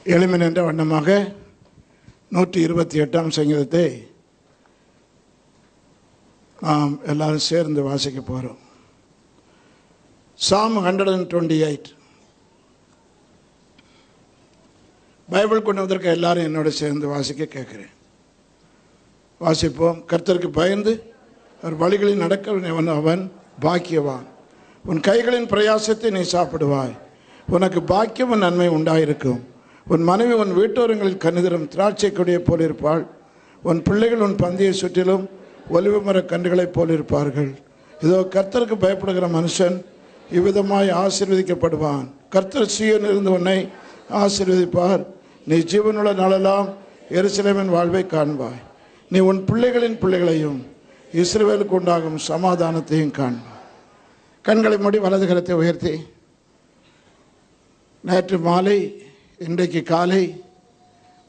எளிமை என்ற வண்ணமாக 128ஆம் சங்கீதத்தை நாம் எல்லாரும் சேர்ந்து வாசிக்க போகிறோம். Psalm 128. பைபிள் கொண்டு வந்திருக்க எல்லாரும் என்னோட சேர்ந்து வாசிக்க கேட்குறேன். வாசிப்போம். கர்த்தருக்கு பயந்து அவர் வழிகளில் நடக்கிறவன் அவன் பாக்கியவான். உன் கைகளின் பிரயாசத்தை நீ சாப்பிடுவாய். உனக்கு பாக்கியம் நன்மை உண்டாயிருக்கும். உன் மனைவி உன் வீட்டோரங்களில் கனிதரும் திராட்சை கொடியை போல் இருப்பாள். உன் பிள்ளைகள் உன் பந்தியை சுற்றிலும் ஒலிவு மர கன்றுகளைப் போல் இருப்பார்கள். இதோ கர்த்தருக்கு பயப்படுகிற மனுஷன் இவ்விதமாய் ஆசீர்வதிக்கப்படுவான். கர்த்தர் சீயோனிலிருந்து உன்னை ஆசீர்வதிப்பார். நீ ஜீவனுள்ள நாளெல்லாம் எருசலேமின் வாழ்வை காண்பாய். நீ உன் பிள்ளைகளின் பிள்ளைகளையும் இஸ்ரவேலுக்கு உண்டாகும் சமாதானத்தையும் காண்பாய். கண்களை மூடி வலது கரத்தை உயர்த்தி, நேற்று மாலை இன்றைக்கு காலை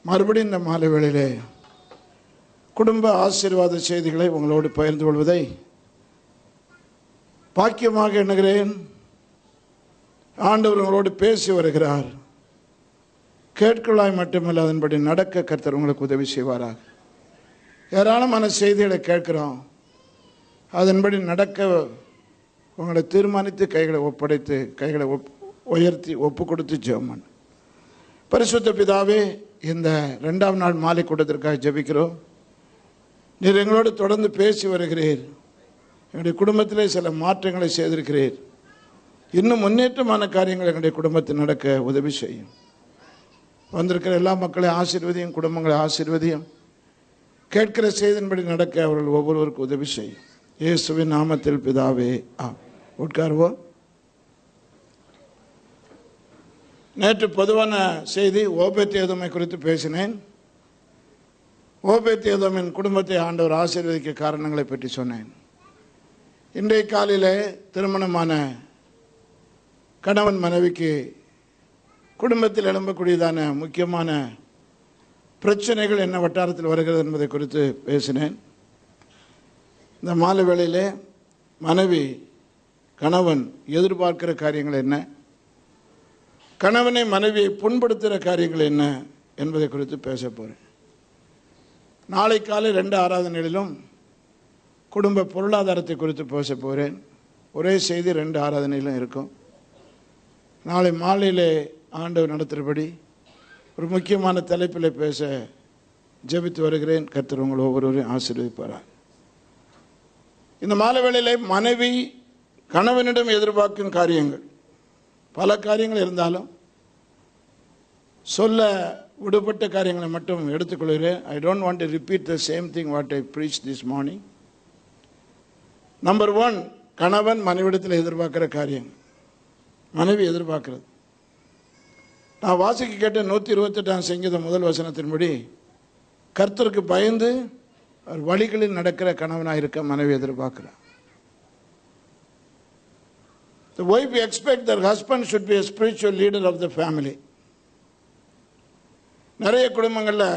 மறுபடியும் இந்த மாலை வேளையிலே குடும்ப ஆசீர்வாத செய்திகளை உங்களோடு பகிர்ந்து கொள்வதை பாக்கியமாக எண்ணுகிறேன். ஆண்டவர் உங்களோடு பேசி வருகிறார். கேட்கலாய் மட்டுமல்ல, அதன்படி நடக்க கர்த்தர் உங்களுக்கு உதவி செய்வாராக. ஏராளமான செய்திகளை கேட்கிறோம். அதன்படி நடக்க உங்களை தீர்மானித்து கைகளை ஒப்படைத்து கைகளை உயர்த்தி ஒப்பு கொடுத்து ஜெபம். பரிசுத்த பிதாவே, இந்த 2ஆம் நாள் மாலை கூட்டத்திற்காக ஜெபிக்கிறோம். நீர் எங்களோடு தொடர்ந்து பேசி வருகிறீர். எங்களுடைய குடும்பத்திலே சில மாற்றங்களை செய்திருக்கிறீர். இன்னும் முன்னேற்றமான காரியங்கள் எங்களுடைய குடும்பத்தில் நடக்க உதவி செய்யும். வந்திருக்கிற எல்லா மக்களையும் ஆசீர்வதியும், குடும்பங்களை ஆசீர்வதியும். கேட்கிற செய்தின்படி நடக்க அவர்கள் ஒவ்வொருவருக்கும் உதவி செய்யும். இயேசுவின் நாமத்தில் பிதாவே, உட்காருவோம். நேற்று பொதுவான செய்தி ஓபேத்ஏதோமை குறித்து பேசினேன். ஓபேத்ஏதோமின் குடும்பத்தை ஆண்டவர் ஆசீர்வதிக்க காரணங்களை பற்றி சொன்னேன். இன்றைய காலையில் திருமணமான கணவன் மனைவிக்கு குடும்பத்தில் எழும்பக்கூடியதான முக்கியமான பிரச்சனைகள் என்ன வட்டாரத்தில் வருகிறது என்பதை குறித்து பேசினேன். இந்த மாலை வேளையிலே மனைவி கணவன் எதிர்பார்க்கிற காரியங்கள் என்ன, கணவனை மனைவியை புண்படுத்துகிற காரியங்கள் என்ன என்பதை குறித்து பேச போகிறேன். நாளை காலை 2 ஆராதனைகளிலும் குடும்ப பொருளாதாரத்தை குறித்து பேச போகிறேன். ஒரே செய்தி 2 ஆராதனையிலும் இருக்கும். நாளை மாலையிலே ஆண்டவர் நடத்துகிறபடி ஒரு முக்கியமான தலைப்பில் பேச ஜெபித்து வருகிறேன். கர்த்தர் உங்கள் ஒவ்வொருவரையும் ஆசீர்வதிப்பாரார். இந்த மாலை வேளையிலே மனைவி கணவனிடம் எதிர்பார்க்கும் காரியங்கள் பல காரியங்கள் இருந்தாலும் சொல்ல விடுபட்ட காரியங்களை மட்டும் எடுத்துக்கொள்கிறேன். I don't want to repeat the same thing what I preach this morning. Number 1, கணவன் மனைவிடத்தில் எதிர்பார்க்கிற காரியம், மனைவி எதிர்பார்க்கிறது. நான் வாசிக்க கேட்ட 128ஆம் சங்கீதம் முதல் வசனத்தின்படி கர்த்தருக்கு பயந்து அவர் வழிகளில் நடக்கிற கணவனாக இருக்க மனைவி எதிர்பார்க்கிறார். The wife expects their husband should be a spiritual leader of the family. நிறைய குடும்பங்களில்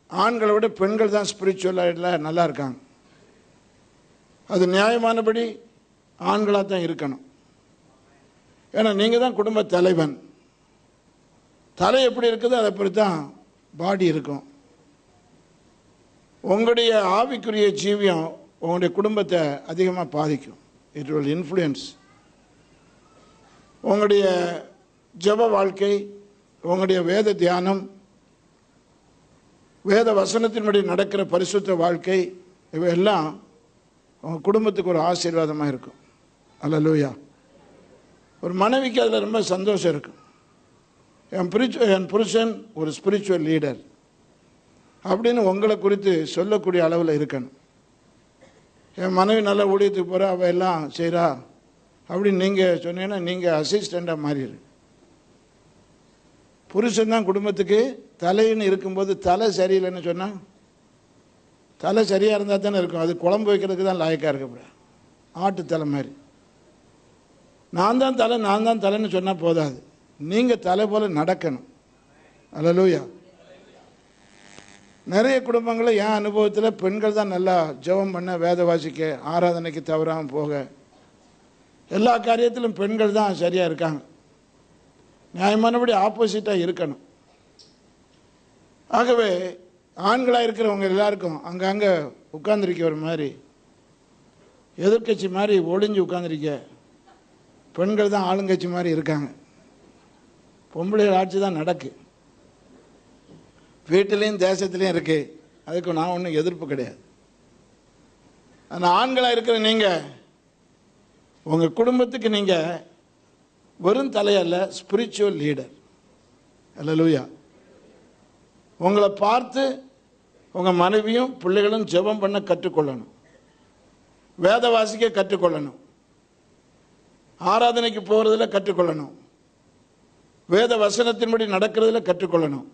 ஆண்களை விட பெண்கள் தான் ஸ்பிரிச்சுவலாக நல்லா இருக்காங்க. அது நியாயமானபடி ஆண்களாக தான் இருக்கணும். ஏன்னா நீங்கள் தான் குடும்ப தலைவன். தலை எப்படி இருக்குதோ அதை பொறுத்து தான் பாடி இருக்கும். உங்களுடைய ஆவிக்குரிய ஜீவியம் உங்களுடைய குடும்பத்தை அதிகமாக பாதிக்கும். இட் வில் இன்ஃப்ளூயன்ஸ் உங்களுடைய ஜெப வாழ்க்கை, உங்களுடைய வேத தியானம், வேத வசனத்தின்படி நடக்கிற பரிசுத்த வாழ்க்கை, இவையெல்லாம் உங்கள் குடும்பத்துக்கு ஒரு ஆசீர்வாதமாக இருக்கும். அல்லேலூயா. ஒரு மனைவிக்கு அதில் ரொம்ப சந்தோஷம் இருக்கும். என் புருஷன் ஒரு ஸ்பிரிச்சுவல் லீடர் அப்படின்னு உங்களை குறித்து சொல்லக்கூடிய அளவில் இருக்கணும். என் மனைவி நல்லா ஊழியத்துக்கு போகிறா, அவள் எல்லாம் செய்கிறா அப்படின்னு நீங்கள் சொன்னீங்கன்னா நீங்கள் அசிஸ்டண்ட்டாக மாறிடு. புருஷன் தான் குடும்பத்துக்கு தலைன்னு இருக்கும்போது தலை சரியில்லைன்னு சொன்னால், தலை சரியாக இருந்தால் தானே இருக்கும். அது குழம்பு வைக்கிறதுக்கு தான் லாயக்காக இருக்கக்கூடாது. ஆட்டு தலை மாதிரி நான் தான் தலைன்னு சொன்னால் போதாது. நீங்கள் தலை போல் நடக்கணும். அல்லேலூயா. நிறைய குடும்பங்களில் என் அனுபவத்தில் பெண்கள் தான் நல்லா ஜெபம் பண்ண, வேத வாசிக்க, ஆராதனைக்கு தவறாமல் போக, எல்லா காரியத்திலும் பெண்கள் தான் சரியாக இருக்காங்க. நியாயமானபடி ஆப்போசிட்டாக இருக்கணும். ஆகவே ஆண்களாக இருக்கிறவங்க எல்லாருக்கும் அங்கங்கே உட்கார்ந்துருக்க ஒரு மாதிரி எதிர்கட்சி மாதிரி ஒளிஞ்சு உட்கார்ந்துருக்க, பெண்கள் தான் ஆளுங்கட்சி மாதிரி இருக்காங்க. பொம்பளைகள் ஆட்சி தான் நடக்கு, வீட்டிலையும் தேசத்துலேயும் இருக்குது. அதுக்கு நான் ஒன்றும் எதிர்ப்பு கிடையாது. ஆனால் ஆண்களாக இருக்கிற நீங்கள் உங்கள் குடும்பத்துக்கு நீங்கள் வெறும் தலையல்ல, ஸ்பிரிச்சுவல் லீடர். அல்லேலூயா. உங்களை பார்த்து உங்கள் மனைவியும் பிள்ளைகளும் ஜெபம் பண்ண கற்றுக்கொள்ளணும், வேத வாசிக்க கற்றுக்கொள்ளணும், ஆராதனைக்கு போகிறதுல கற்றுக்கொள்ளணும், வேத வசனத்தின்படி நடக்கிறதுல கற்றுக்கொள்ளணும்.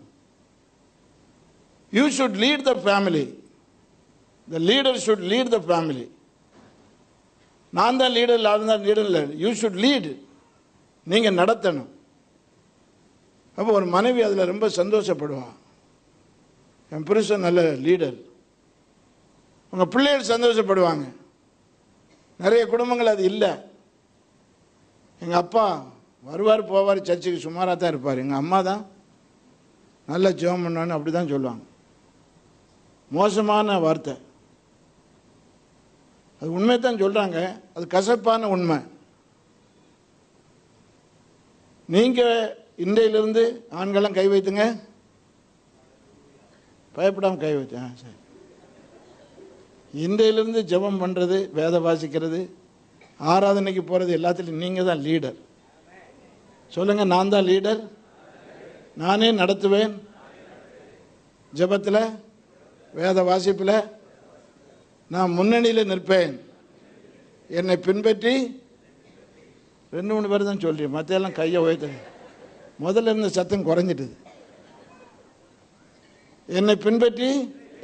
You should lead the family. The leader should lead the family. நான் தான் லீடர், லீடர் இல்லை. You should lead. நீங்கள் நடத்தணும். அப்போ ஒரு மனைவி அதில் ரொம்ப சந்தோஷப்படுவான். என் புருஷன் நல்ல லீடர். உங்கள் பிள்ளைகள் சந்தோஷப்படுவாங்க. நிறைய குடும்பங்கள் அது இல்லை. எங்கள் அப்பா வருவார் போவார், சர்ச்சுக்கு சுமாராக தான் இருப்பார். எங்கள் அம்மா தான் நல்ல ஜெபம் பண்ணான்னு அப்படி தான் சொல்லுவாங்க. மோசமான வார்த்தை. அது உண்மை தான் சொல்கிறாங்க, அது கசப்பான உண்மை. நீங்கள் இன்றையிலிருந்து ஆண்கள்லாம் கை வைத்துங்க, பயப்படாமல் கை வைத்தேன். சரி, இன்றையிலிருந்து ஜெபம் பண்ணுறது, வேத வாசிக்கிறது, ஆராதனைக்கு போகிறது எல்லாத்துலேயும் நீங்கள் தான் லீடர். சொல்லுங்கள், நான் தான் லீடர், நானே நடத்துவேன். ஜெபத்தில், வேத வாசிப்பில் நான் முன்னணியில் நிற்பேன். என்னை பின்பற்றி 2-3 பேர் தான் சொல்கிறேன், மற்றையெல்லாம் கையை உயர்த்த. முதல்ல இருந்த சத்தம் குறைஞ்சிட்டுது. என்னை பின்பற்றி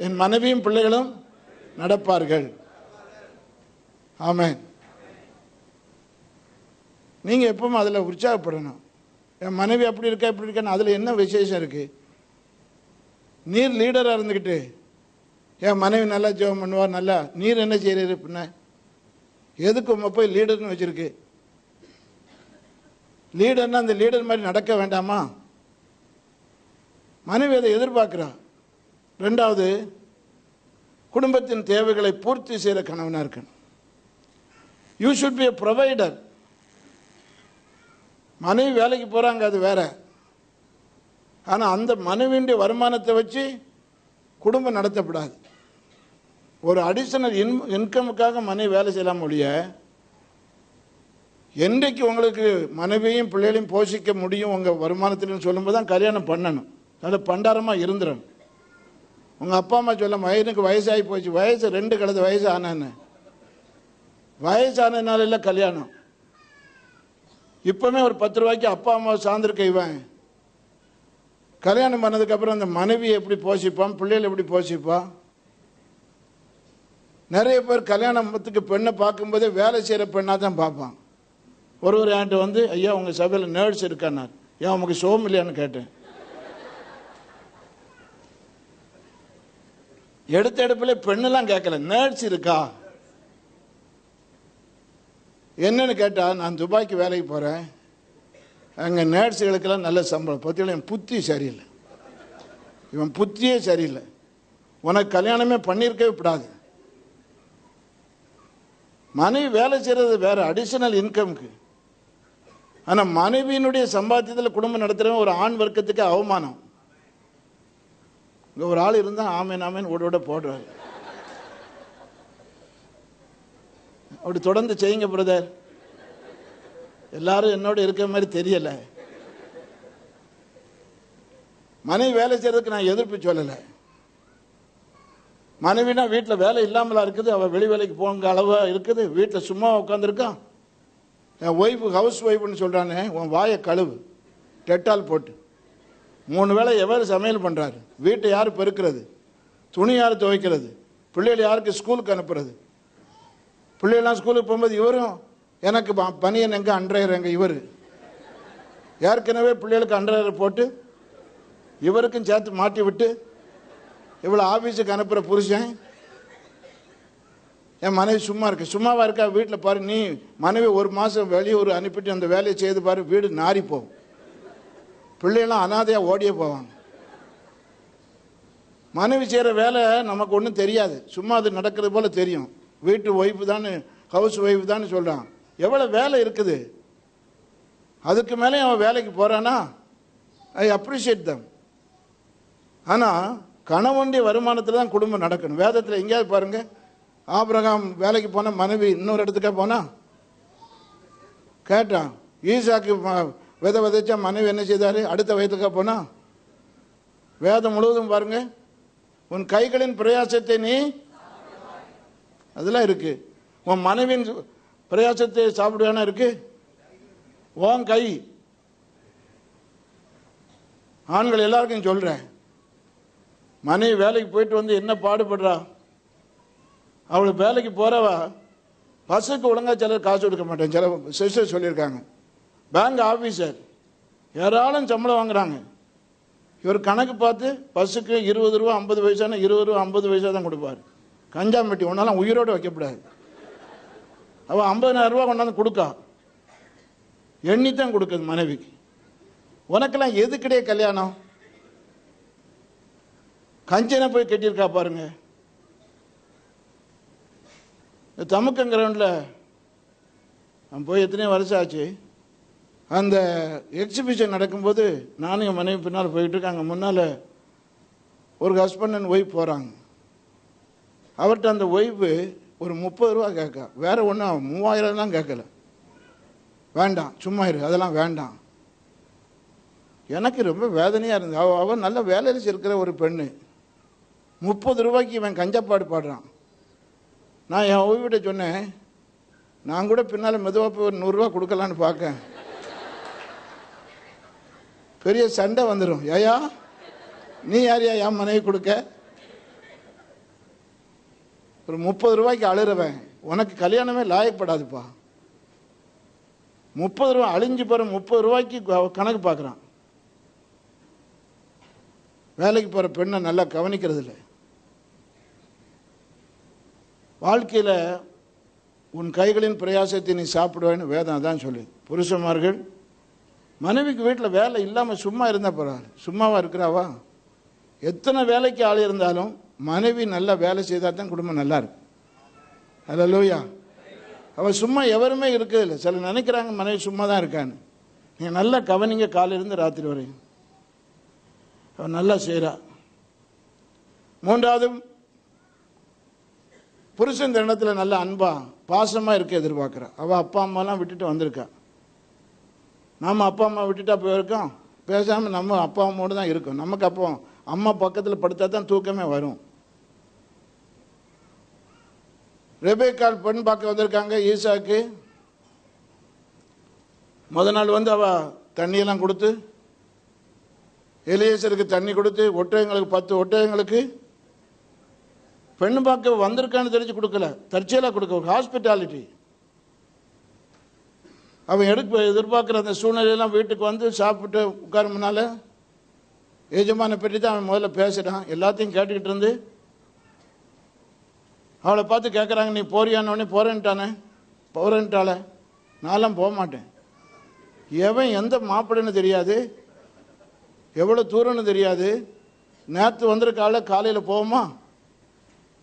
என் மனைவியும் பிள்ளைகளும் நடப்பார்கள். ஆமென். நீங்கள் எப்பவும் அதில் உற்சாகப்படணும். என் மனைவி அப்படி இருக்கா இப்படி இருக்கான்னு அதில் என்ன விசேஷம் இருக்குது? நீர் லீடராக இருந்துக்கிட்டு என் மனைவி நல்லா ஜெபம் பண்ணுவார், நல்லா, நீர் என்ன செய்கிறீரு? பின்ன எதுக்கு உங்க போய் லீடர்னு வச்சுருக்கு? லீடர்னா அந்த லீடர் மாதிரி நடக்க வேண்டாமா? மனைவி அதை எதிர்பார்க்குறா. 2வது, குடும்பத்தின் தேவைகளை பூர்த்தி செய்கிற கணவனாக இருக்கணும். You should be a provider. மனைவி வேலைக்கு போகிறாங்க, அது வேற. ஆனால் அந்த மனைவியுடைய வருமானத்தை வச்சு குடும்பம் நடத்தப்படாது. ஒரு அடிஷனல் இன்கமுக்காக மனைவி வேலை செய்யலாம் ஒழிய, என்றைக்கு உங்களுக்கு மனைவியையும் பிள்ளைகளையும் போஷிக்க முடியும் உங்கள் வருமானத்திலும் சொல்லும்போது தான் கல்யாணம் பண்ணணும். அதில் பண்டாரமாக இருந்துடணும். உங்கள் அப்பா அம்மா சொல்ல, எனக்கு வயசாகி போச்சு, வயசு 2 கலந்து வயசு ஆனான்னு. வயசானதுனால இல்லை கல்யாணம். இப்போவுமே ஒரு 10 ரூபாய்க்கு அப்பா அம்மாவை சார்ந்திருக்க இவன் கல்யாணம் பண்ணதுக்கப்புறம் அந்த மனைவியை எப்படி போஷிப்பான், பிள்ளைகளை எப்படி போஷிப்பான்? நிறைய பேர் கல்யாணத்துக்கு பெண்ணை பார்க்கும்போதே வேலை செய்கிற பெண்ணாக தான் பார்ப்பான். ஒருவர் என்கிட்ட வந்து, ஐயா உங்கள் சபையில் நேர்ஸ் இருக்கானார். ஏன் உமக்கு சோம் இல்லையான்னு கேட்டேன். எடுத்த எடுப்பில் பெண்ணெல்லாம் கேட்கல, நேர்ஸ் இருக்கா என்னன்னு கேட்டால், நான் துபாய்க்கு வேலைக்கு போகிறேன், அங்கே நேர்ஸுகளுக்கெல்லாம் நல்ல சம்பளம். பற்றியில் என் புத்தி சரியில்லை, இவன் புத்தியே சரியில்லை, உனக்கு கல்யாணமே பண்ணியிருக்கவே கூடாது. மனைவி வேலை செய்கிறது வேறு, அடிஷனல் இன்கம்க்கு. ஆனால் மனைவியினுடைய சம்பாத்தியத்தில் குடும்பம் நடத்துகிறவன் ஒரு ஆண் வர்க்கத்துக்கு அவமானம். இங்கே ஒரு ஆள் இருந்தால் ஆமேன் ஆமேன் ஓட போடுறாரு. அப்படி தொடர்ந்து செய்யுங்க பிரதர். எல்லாரும் என்னோட இருக்கிற மாதிரி தெரியல. மனைவி வேலை செய்யறதுக்கு நான் எதிர்ப்பு சொல்லலை. மனைவினா வீட்டில் வேலை இல்லாமலா இருக்குது, அவள் வெளி வேலைக்கு போங்க அளவாக இருக்குது, வீட்டில் சும்மா உட்காந்துருக்கான். என் ஒய்ஃபு ஹவுஸ் ஒய்ஃப்னு சொல்கிறானே, உன் வாயை கழுவு டெட்டால் போட்டு. 3 வேளை எவர் சமையல் பண்ணுறாரு, வீட்டை யார் பெருக்கிறது, துணி யார் துவைக்கிறது, பிள்ளைகள் யாருக்கு ஸ்கூலுக்கு அனுப்புறது? பிள்ளைகள்லாம் ஸ்கூலுக்கு போகும்போது இவரும் எனக்கு பனியன் எங்கே அண்டர்வேர் எங்கே, இவர் ஏற்கனவே பிள்ளைகளுக்கு அண்டர்வேர் போட்டு இவருக்கும் சேர்த்து மாட்டி விட்டு இவ்வளோ ஆஃபீஸுக்கு அனுப்புகிற புருஷன். என் மனைவி சும்மா இருக்கு, சும்மாவா இருக்கா? வீட்டில் பாரு, நீ மனைவி 1 மாதம் வெளியூர் அனுப்பிட்டு அந்த வேலையை செய்து பாரு, வீடு நாரி போகும், பிள்ளைகள்லாம் அனாதையாக ஓடியே போவாங்க. மனைவி செய்கிற வேலை நமக்கு ஒன்றும் தெரியாது, சும்மா அது நடக்கிறது போல் தெரியும். வீட்டு ஒய்ஃபு தான், ஹவுஸ் ஒய்ஃப் தான் சொல்கிறான். எவ்வளோ வேலை இருக்குது, அதுக்கு மேலே அவன் வேலைக்கு போகிறானா, ஐ அப்ரிஷியேட் தம். ஆனால் கணவனுடைய வருமானத்தில் தான் குடும்பம் நடக்கணும். வேதத்தில் எங்கேயாவது பாருங்கள், ஆபிரகாம் வேலைக்கு போனால் மனைவி இன்னொரு இடத்துக்கே போனால் கேட்டான். ஈசாக்கு விதை விதைச்சா மனைவி என்ன செய்தார், அடுத்த வயதுக்கா போனால். வேதம் முழுவதும் பாருங்க, உன் கைகளின் பிரயாசத்தை நீ, அதெல்லாம் இருக்கு. உன் மனைவியின் பிரயாசத்தை சாப்பிடுவானா இருக்கு, உன் கை. ஆண்கள் எல்லாருக்கும் சொல்றேன், மனைவி வேலைக்கு போயிட்டு வந்து என்ன பாடுபடுறா, அவளுக்கு வேலைக்கு போறவா பஸ்ஸுக்கு ஒழுங்கா சிலர் காசு கொடுக்க மாட்டேன். சில சிஸ்டர் சொல்லியிருக்காங்க, பேங்க் ஆஃபீஸர் யாராலும் சம்பளம் வாங்குறாங்க, இவர் கணக்கு பார்த்து பஸ்ஸுக்கு 20 ரூபா 50 பைசானா 20 ரூபா 50 பைசா தான் கொடுப்பார். கஞ்சாம்பட்டி ஒன்றாலும் உயிரோடு வைக்கப்படாது. அவள் 50,000 ரூபா கொண்டாந்து கொடுக்கா, எண்ணித்தான் கொடுக்குது மனைவிக்கு. உனக்கெல்லாம் எதுக்கிடையே கல்யாணம், கஞ்சனை போய் கட்டியிருக்கா பாருங்க. தமுக்கம் கிரவுண்டில் நான் போய் எத்தனையோ வருஷம் ஆச்சு. அந்த எக்ஸிபிஷன் நடக்கும்போது நானும் என் மனைவி பின்னால் போயிட்டு இருக்காங்க. முன்னால் ஒரு ஹஸ்பண்ட் அண்ட் ஒய்ஃப் போகிறாங்க. அவர்கிட்ட அந்த ஒய்ஃபு ஒரு 30 ரூபா கேட்க, வேற ஒன்றும் 3000 தான் கேட்கல. வேண்டாம் சும்மா இரு, அதெல்லாம் வேண்டாம். எனக்கு ரொம்ப வேதனையாக இருந்தது. அவன் நல்ல வேலையில் இருக்கிற ஒரு பெண்ணு, 30 ரூபாய்க்கு இவன் கஞ்சப்பாடு பாடுறான். நான் என் ஒய்ஃபிட்ட சொன்னேன், நான் கூட பின்னால் மெதுவாக போய் ஒரு 100 ரூபா கொடுக்கலான்னு பார்க்கேன். பெரிய சண்டை வந்துடும். ஏயா நீ யாரையா என் மனைவி கொடுக்க, ஒரு 30 ரூபாய்க்கு அழுறவன் உனக்கு கல்யாணமே லாயப்படாதுப்பா. 30 ரூபா அழிஞ்சு போகிற 30 ரூபாய்க்கு கணக்கு பார்க்குறான். வேலைக்கு போகிற பெண்ணை நல்லா கவனிக்கிறது இல்லை. வாழ்க்கையில் உன் கைகளின் பிரயாசத்தை நீ சாப்பிடுவேன்னு வேதம் அதான் சொல்லு. புருஷன்மார்கள் மனைவிக்கு வீட்டில் வேலை இல்லாமல் சும்மா இருந்தால் பரவாயில்ல. சும்மாவா இருக்கிறாவா? எத்தனை வேலைக்கு ஆள் இருந்தாலும் மனைவி நல்லா வேலை செய்தால் தான் குடும்பம் நல்லா இருக்கு. அல்லேலூயா. அவள் சும்மா எவருமே இருக்கிறதில்ல. சில நினைக்கிறாங்க மனைவி சும்மா தான் இருக்கான்னு. நீங்கள் நல்லா கவனிங்க, காலையிலேருந்து ராத்திரி வரையும் அவள் நல்லா செய்கிறா. மூன்றாவது, புருஷன் தருணத்தில் நல்ல அன்பா பாசமாக இருக்க எதிர்பார்க்குறா. அவள் அப்பா அம்மாலாம் விட்டுட்டு வந்திருக்கா. நாம் அப்பா அம்மா விட்டுட்டா போயிருக்கோம், பேசாமல் நம்ம அப்பா அம்மாவோடு தான் இருக்கோம். நமக்கு அப்போ அம்மா பக்கத்தில் படுத்தா தான் தூக்கமே வரும். ரெபேக்காள் பெண் பார்க்க வந்திருக்காங்க ஈசாக்கு. முத நாள் வந்து அவள் தண்ணியெல்லாம் கொடுத்து, எலியேசருக்கு தண்ணி கொடுத்து, ஒட்டகங்களுக்கு 10 ஒட்டகங்களுக்கு பெண்ணு பார்க்க வந்திருக்கான்னு தெரிஞ்சு கொடுக்கல, தற்செயலாக கொடுக்க, ஒரு ஹாஸ்பிட்டாலிட்டி. அவன் எதிர்பார்க்குற அந்த சூழ்நிலையெல்லாம் வீட்டுக்கு வந்து சாப்பிட்டு உட்கார முன்னால எஜமான பற்றி தான் அவன் முதல்ல பேசுகிறான். எல்லாத்தையும் கேட்டுக்கிட்டு இருந்து அவளை பார்த்து கேட்குறாங்க, நீ போறியானோடனே போகிறேன்ட்டாளே. நான்லாம் போக மாட்டேன். எவன் எந்த மாப்பிள்ளைன்னு தெரியாது, எவ்வளோ தூரம்னு தெரியாது. நேற்று வந்திருக்கால, காலையில் போவோமா?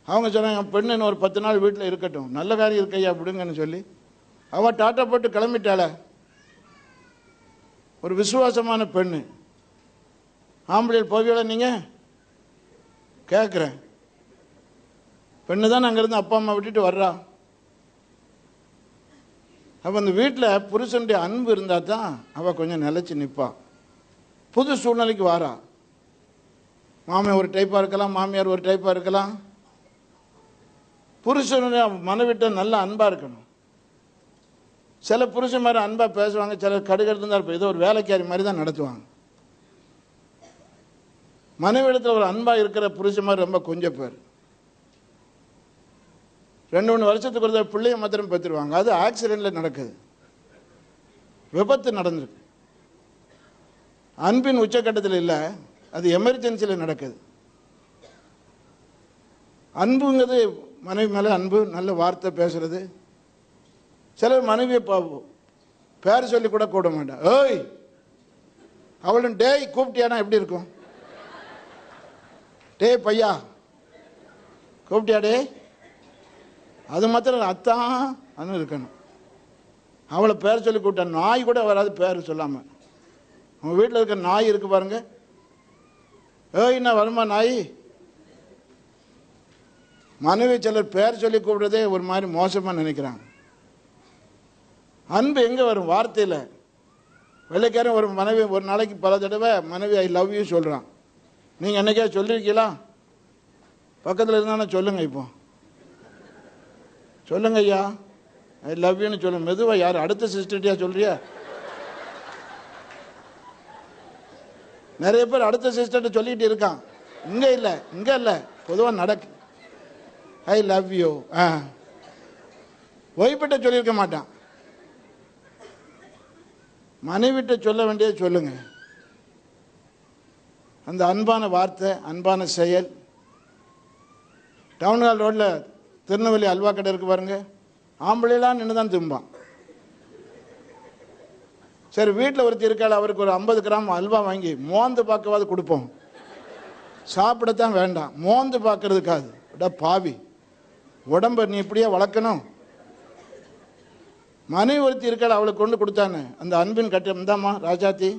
அவங்க சொன்னாங்க, பெண்ணு இன்னும் ஒரு 10 நாள் வீட்டில் இருக்கட்டும், நல்ல காரியம் இருக்கையா அப்படிங்கன்னு சொல்லி அவள் டாட்டா போட்டு கிளம்பிட்டாள. ஒரு விசுவாசமான பெண்ணு. ஆம்பளையில் போவியோட நீங்கள் கேட்குறேன். பெண்ணு தான் அங்கேருந்து அப்பா அம்மா விட்டுட்டு வர்றா. அப்போ அந்த வீட்டில் புருஷனுடைய அன்பு இருந்தால் தான் அவள் கொஞ்சம் நிலச்சி நிற்பா. புது சூழ்நிலைக்கு வாரா. மாமியார் ஒரு டைப்பாக இருக்கலாம், மாமியார் ஒரு டைப்பாக இருக்கலாம். புருஷனுடைய மனைவிட்ட நல்ல அன்பாக இருக்கணும். சில புருஷன் மாதிரி அன்பாக பேசுவாங்க, சிலர் கடுகடுத்து தான் இருப்போம், ஏதோ ஒரு வேலைக்காரி மாதிரி தான் நடத்துவாங்க. மனைவிடத்தில் ஒரு அன்பாக இருக்கிற புருஷன் மாதிரி ரொம்ப கொஞ்சம் பேர். 2-3 வருஷத்துக்கு ஒரு பிள்ளைய மாத்திரம் பெற்றுருவாங்க. அது ஆக்சிடென்ட்ல நடக்குது, விபத்து நடந்திருக்கு. அன்பின் உச்சக்கட்டத்தில் இல்லை, அது எமர்ஜென்சியில் நடக்குது. அன்புங்கிறது மனைவி மேலே அன்பு, நல்ல வார்த்தை பேசுறது. சிலர் மனைவியை பேர் சொல்லி கூட கூட மாட்டான். ஓய் அவளும் டேய் கூப்பிட்டியானா எப்படி இருக்கும்? டே பையா கூப்பிட்டியா டே, அது மாத்திரம் அத்தான் இருக்கணும். அவளை பேர் சொல்லி கூப்பிட்டான். நாய் கூட வராது பேர் சொல்லாமல். உங்கள் வீட்டில் இருக்க நாய் இருக்கு பாருங்க, ஏய்னா வருமா நாய். மனைவி சிலர் பேர் சொல்லி கூப்பிடுறதே ஒரு மாதிரி மோசமாக நினைக்கிறாங்க. அன்பு எங்கே வரும்? வார்த்தையில். வெள்ளைக்காரன் ஒரு மனைவி ஒரு நாளைக்கு பல தடவை மனைவி ஐ லவ் யூ சொல்கிறான். நீங்கள் என்னைக்கே சொல்லியிருக்கீங்களா? பக்கத்தில் இருந்தானே சொல்லுங்கள், இப்போ சொல்லுங்க ஐயா ஐ லவ் யூன்னு சொல்லுங்க. மெதுவா. யார்? அடுத்த சிஸ்டர்ட்டியா சொல்றியா? நிறைய பேர் அடுத்த சிஸ்டர்ட்ட சொல்லிட்டு இருக்கான். இங்க இல்லை, இங்க இல்லை, பொதுவாக நடக்கு. ஐ லவ் யூ ஒய்ஃபிட்ட சொல்லியிருக்க மாட்டான். மனைவிட்ட சொல்ல வேண்டியதை சொல்லுங்க. அந்த அன்பான வார்த்தை, அன்பான செயல். டவுன் ஹால் ரோட்ல திருநெல்வேலி அல்வா கடை இருக்கு பாருங்க, ஆம்பளைலாம் நின்று தான் திம்பான். சரி, வீட்டில் ஒருத்தி இருக்காள், அவருக்கு ஒரு 50 கிராம் அல்வா வாங்கி மோந்து பார்க்கவாது கொடுப்போம். சாப்பிடத்தான் வேண்டாம், மோந்து பார்க்கறதுக்காது. பாவி, உடம்ப நீ இப்படியே வளர்க்கணும். மனைவி ஒருத்தி இருக்காள், அவளுக்கு கொண்டு கொடுத்தானே அந்த அன்பின் கட்ட, இந்தாம்மா ராஜாத்தி,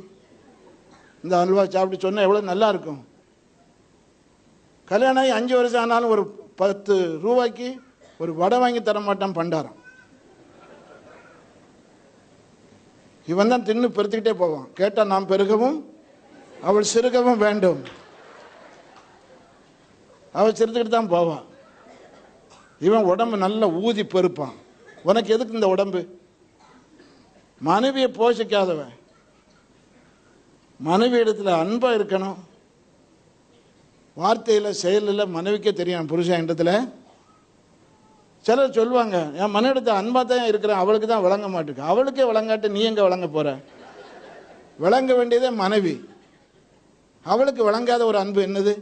இந்த அல்வா சாப்பிட்டு சொன்னால் எவ்வளோ நல்லா இருக்கும். கல்யாணம் ஆகி 5 வருஷம் ஆனாலும் ஒரு 10 ரூபாய்க்கு ஒரு வடை வாங்கி தர மாட்டான் பண்டாரம். இவன் தான் தின்னு பெருத்துக்கிட்டே போவான். கேட்டால் நாம் பெருகவும் அவள் சிறுகவும் வேண்டும். அவள் சிறுத்துக்கிட்டு தான் போவான். இவன் உடம்பு நல்லா ஊதி பெருப்பான். உனக்கு எதுக்கு இந்த உடம்பு? மனைவியை போஷிக்காதவன். மனைவி இடத்துல அன்பா இருக்கணும். வார்த்தையில் செயலில் மனைவிக்கே தெரியும் புருஷன் இடத்துல. சிலர் சொல்லுவாங்க, என் மனைவிடத்தை அன்பா தான் இருக்கிறேன், அவளுக்கு தான் விளங்க மாட்டேருக்கு. அவளுக்கே விளங்காட்டு நீ எங்கே விளங்க போற? விளங்க வேண்டியதே மனைவி. அவளுக்கு விளங்காத ஒரு அன்பு என்னது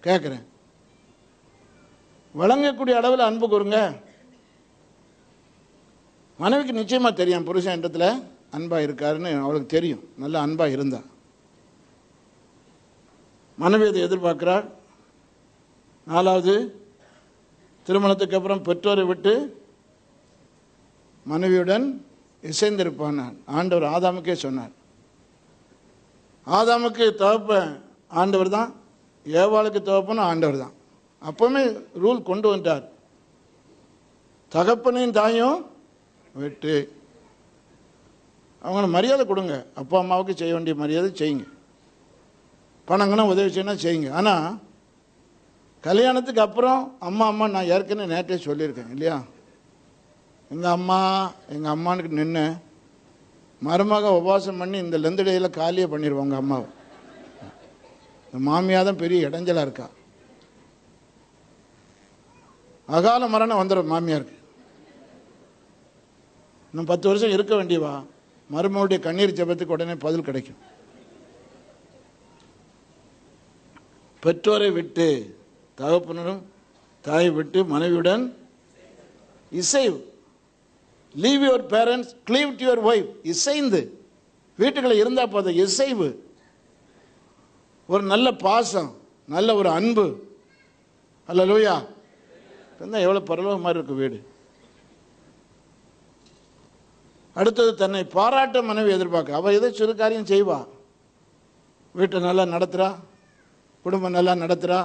கேட்குறேன். விளங்கக்கூடிய அளவில் அன்பு கூறுங்க. மனைவிக்கு நிச்சயமாக தெரியும் புருஷன் இடத்துல அன்பாக இருக்காருன்னு அவளுக்கு தெரியும். நல்ல அன்பாக இருந்தா மனைவி அதை எதிர்பார்க்கிறாள். 4வது, திருமணத்துக்கு அப்புறம் பெற்றோரை விட்டு மனைவியுடன் இசைந்திருப்பான். ஆண்டவர் ஆதாமுக்கே சொன்னார். ஆதாமுக்கு தகப்பன் ஆண்டவர் தான், ஏவாளுக்கு தகப்பனும் ஆண்டவர் தான். அப்பவுமே ரூல் கொண்டு வந்துட்டார். தகப்பனையும் தாயும் விட்டு அவங்கள மரியாதை கொடுங்க. அப்பா அம்மாவுக்கு செய்ய வேண்டிய மரியாதை செய்யுங்க. பணங்கன்னா உதவி செய்யணும் செய்யுங்க. ஆனால் கல்யாணத்துக்கு அப்புறம் அம்மா நான் ஏற்கனவே நேற்றே சொல்லியிருக்கேன் இல்லையா, எங்கள் அம்மானுக்கு நின்று மருமக உபவாசம் பண்ணி இந்த லெந்தடையில் காலியே பண்ணிடுவோம் உங்கள் அம்மாவை. இந்த மாமியாக தான் பெரிய இடைஞ்சலாக இருக்கா. அகால மரணம் வந்துடும் மாமியாருக்கு. இன்னும் 10 வருஷம் இருக்க வேண்டியவா, மருமகளுடைய கண்ணீர் ஜெபத்துக்கு உடனே பதில் கிடைக்கும். பெற்றோரை விட்டு, தகப்பனரும் தாயை விட்டு மனைவியுடன் இசைவு. Leave your parents, cleave to your wife. இசைந்து வீட்டுகளை இருந்தால் போதும். இசைவு, ஒரு நல்ல பாசம், நல்ல ஒரு அன்பு. அல்லேலூயா. இருந்தால் எவ்வளோ பரலோகமாக இருக்கு வீடு. அடுத்தது, தன்னை பாராட்ட மனைவி எதிர்பார்க்க. அவள் எதோ சிறு காரியம் செய்வா, வீட்டை நல்லா நடத்துகிறா, குடும்பம் நல்லா நடத்துகிறா.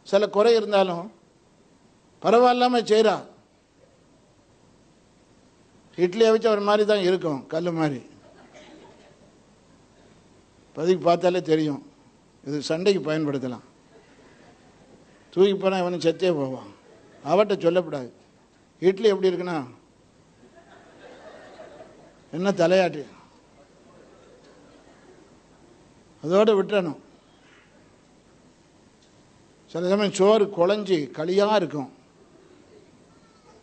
சில குறை இருந்தாலும் பரவாயில்லாமல் செய்கிறா. இட்லியை வச்சு ஒரு மாதிரி தான் இருக்கும், கல் மாதிரி. பதிக்கு பார்த்தாலே தெரியும், இது சண்டைக்கு பயன்படுத்தலாம். தூக்கி போனால் இவனு செத்தே போவான். அவட்ட சொல்லக்கூடாது. இட்லி எப்படி இருக்குன்னா என்ன தலையாட்டு, அதோடு விட்டுறணும். சில சமயம் சோறு குழஞ்சி களியாக இருக்கும்.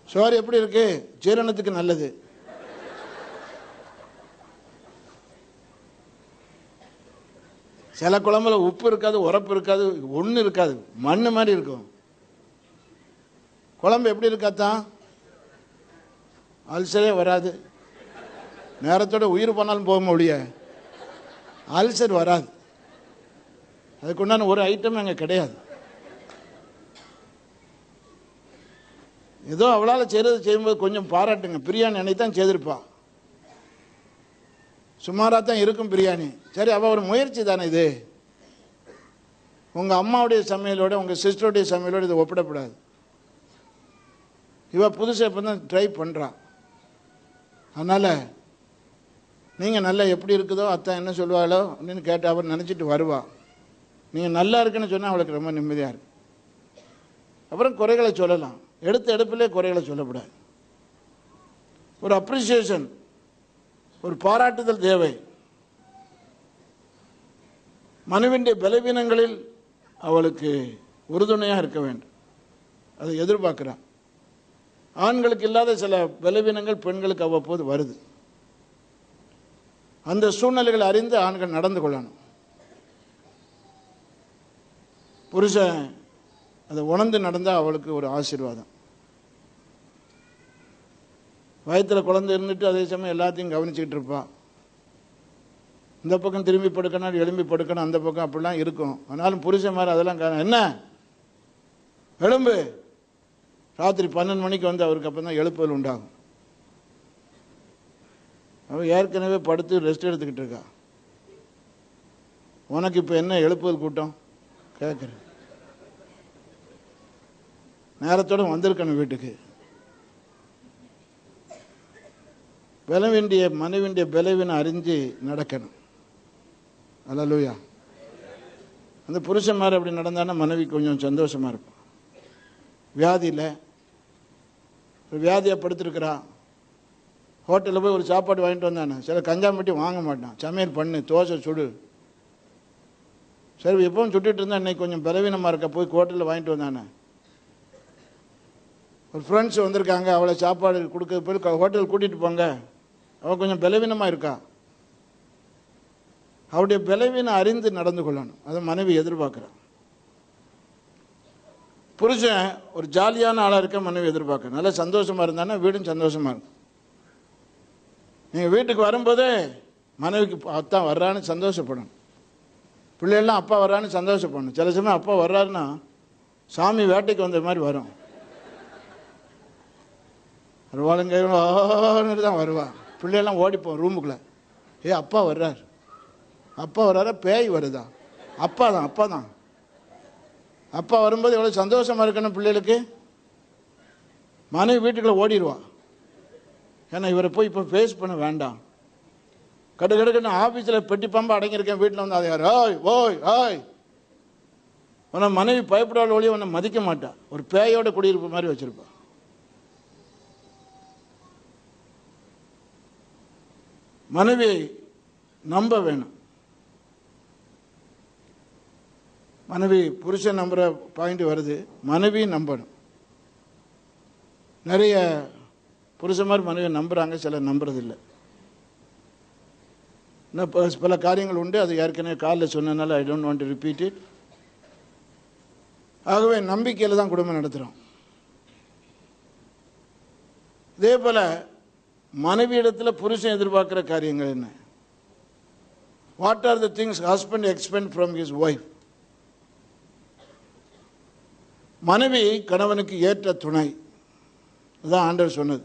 சோறு எப்படி இருக்கு? ஜீரணத்துக்கு நல்லது. சில குழம்புல உப்பு இருக்காது, உரப்பு இருக்காது, ஒன்றும் இருக்காது, மண்ணு மாதிரி இருக்கும். குழம்பு எப்படி இருக்காத்தான்? அல்சரே வராது. நேரத்தோட உயிர் போனாலும் போக முடிய அல்சர் வராது. அதுக்கு உண்டான ஒரு ஐட்டம் அங்கே கிடையாது. ஏதோ அவளால் செய்யும்போது கொஞ்சம் பாராட்டுங்க. பிரியாணி அன்னைக்கு தான் செய்திருப்பா, சுமாராக தான் இருக்கும் பிரியாணி. சரி, அவள் ஒரு முயற்சி தானே இது. உங்கள் அம்மாவுடைய சமையலோட உங்கள் சிஸ்டருடைய சமையலோடு இதை ஒப்பிடக்கூடாது. இவள் புதுசாக இப்போ தான் ட்ரை பண்ணுறான். அதனால் நீங்கள் நல்லா எப்படி இருக்குதோ அத்தான் என்ன சொல்லுவாளோ அப்படின்னு கேட்டு அவர் நினச்சிட்டு வருவாள். நீங்கள் நல்லா இருக்குன்னு சொன்னால் அவளுக்கு ரொம்ப நிம்மதியாக இருக்கு. அப்புறம் குறைகளை சொல்லலாம், எடுத்த எடுப்பிலே குறைகளை சொல்லக்கூடாது. ஒரு அப்ரிசியேஷன், ஒரு பாராட்டுதல் தேவை. மனைவியுடைய பலவீனங்களில் அவளுக்கு உறுதுணையாக இருக்க வேண்டும், அதை எதிர்பார்க்கிறான். ஆண்களுக்கு இல்லாத சில பலவீனங்கள் பெண்களுக்கு அவ்வப்போது வருது. அந்த சூழ்நிலைகளை அறிந்து ஆண்கள் நடந்து கொள்ளணும். புருஷன் அதை உணர்ந்து நடந்தால் அவளுக்கு ஒரு ஆசீர்வாதம். வயத்தில் குழந்தை இருந்துட்டு அதே சமயம் எல்லாத்தையும் கவனிச்சுக்கிட்டு இருப்பாள். இந்த பக்கம் திரும்பி படுக்கணும், எழும்பி படுக்கணும், அந்த பக்கம் அப்படிலாம் இருக்கும். ஆனாலும் புருஷன் மாதிரி அதெல்லாம் என்ன எழும்பு, ராத்திரி 12 மணிக்கு வந்து அவருக்கு அப்போ தான் எழுப்புதல் உண்டாகும். அவள் ஏற்கனவே படுத்து ரெஸ்ட் எடுத்துக்கிட்டு இருக்கா. உனக்கு இப்போ என்ன எழுப்புதல் கூட்டம் கேட்குறேன். நேரத்தோடு வந்திருக்கணும் வீட்டுக்கு. பலவிண்டிய மனைவிண்டிய பலவீனம் அறிஞ்சு நடக்கணும். அல்லேலூயா. அந்த புருஷன் மாதிரி அப்படி நடந்தானா மனைவி கொஞ்சம் சந்தோஷமாக இருப்பான். வியாதியில் ஒரு வியாதியாக படுத்துருக்கிறா, ஹோட்டலில் போய் ஒரு சாப்பாடு வாங்கிட்டு வந்தானே, சில கஞ்சாம்பட்டி வாங்க மாட்டான், சமையல் பண்ணு, தோசை சுடு. சரி, எப்பவும் சுட்டுட்டு இருந்தா இன்னைக்கு கொஞ்சம் பலவீனமாக இருக்க, போய் ஹோட்டலில் வாங்கிட்டு வந்தானே. ஒரு ஃப்ரெண்ட்ஸ் வந்திருக்காங்க, அவளை சாப்பாடு கொடுக்க போய் ஹோட்டல் கூட்டிகிட்டு போங்க, அவள் கொஞ்சம் பலவீனமாக இருக்கா. அவருடைய பலவீனம் அறிந்து நடந்து கொள்ளணும், அதை மனைவி எதிர்பார்க்குறான். புருஷன் ஒரு ஜாலியான ஆளாக இருக்க மனைவி எதிர்பார்க்கணும். நல்லா சந்தோஷமாக இருந்தானா வீடும் சந்தோஷமாக இருக்கும். நீங்கள் வீட்டுக்கு வரும்போதே மனைவிக்கு அத்தா வர்றான்னு சந்தோஷப்படணும். பிள்ளைகள்லாம் அப்பா வர்றான்னு சந்தோஷப்படணும். சில சமயம் அப்பா வர்றாருன்னா சாமி வேட்டைக்கு வந்த மாதிரி வரும். வருவாளுங்க தான் வருவா. பிள்ளைகள்லாம் ஓடிப்போம் ரூமுக்குள்ளே. அப்பா வர்றார், அப்பா வர்றாரா, பேய் வருதா? அப்பா தான், அப்பா தான். அப்பா வரும்போது எவ்வளோ சந்தோஷமாக இருக்கணும் பிள்ளைகளுக்கு. மனைவி வீட்டுக்குள்ளே ஓடிடுவா. ஏன்னா இவரை போய் இப்போ ஃபேஸ் பண்ண வேண்டாம். கடுக்கடுக்குன்னு ஆஃபீஸில் பெட்டி பம்பு அடங்கியிருக்கேன், வீட்டில் வந்து அது யார் ஓய் ஓய் ஓய். உன்னை மனைவி பயப்படாத ஒழிய உன்னை மதிக்க மாட்டா. ஒரு பேயோட குடியிருப்பு மாதிரி வச்சுருப்பா. மனைவியை நம்ப வேணும். மனைவி புருஷன் நம்புகிற பாயிண்ட் வருது, மனைவி நம்பணும். நிறைய புருஷன் மாதிரி மனைவி நம்புகிறாங்க, சிலர் நம்புறதில்லை. இன்னும் பல காரியங்கள் உண்டு, அது ஏற்கனவே காலில் சொன்னதுனால I don't want to repeat it. ஆகவே நம்பிக்கையில் தான் குடும்பம் நடத்துகிறோம். இதே போல் மனைவியிடத்தில் புருஷன் எதிர்பார்க்குற காரியங்கள் என்ன? What are the things husband expect from his wife? மனைவி கணவனுக்கு ஏற்ற துணை, அதுதான் ஆண்டவர் சொன்னது.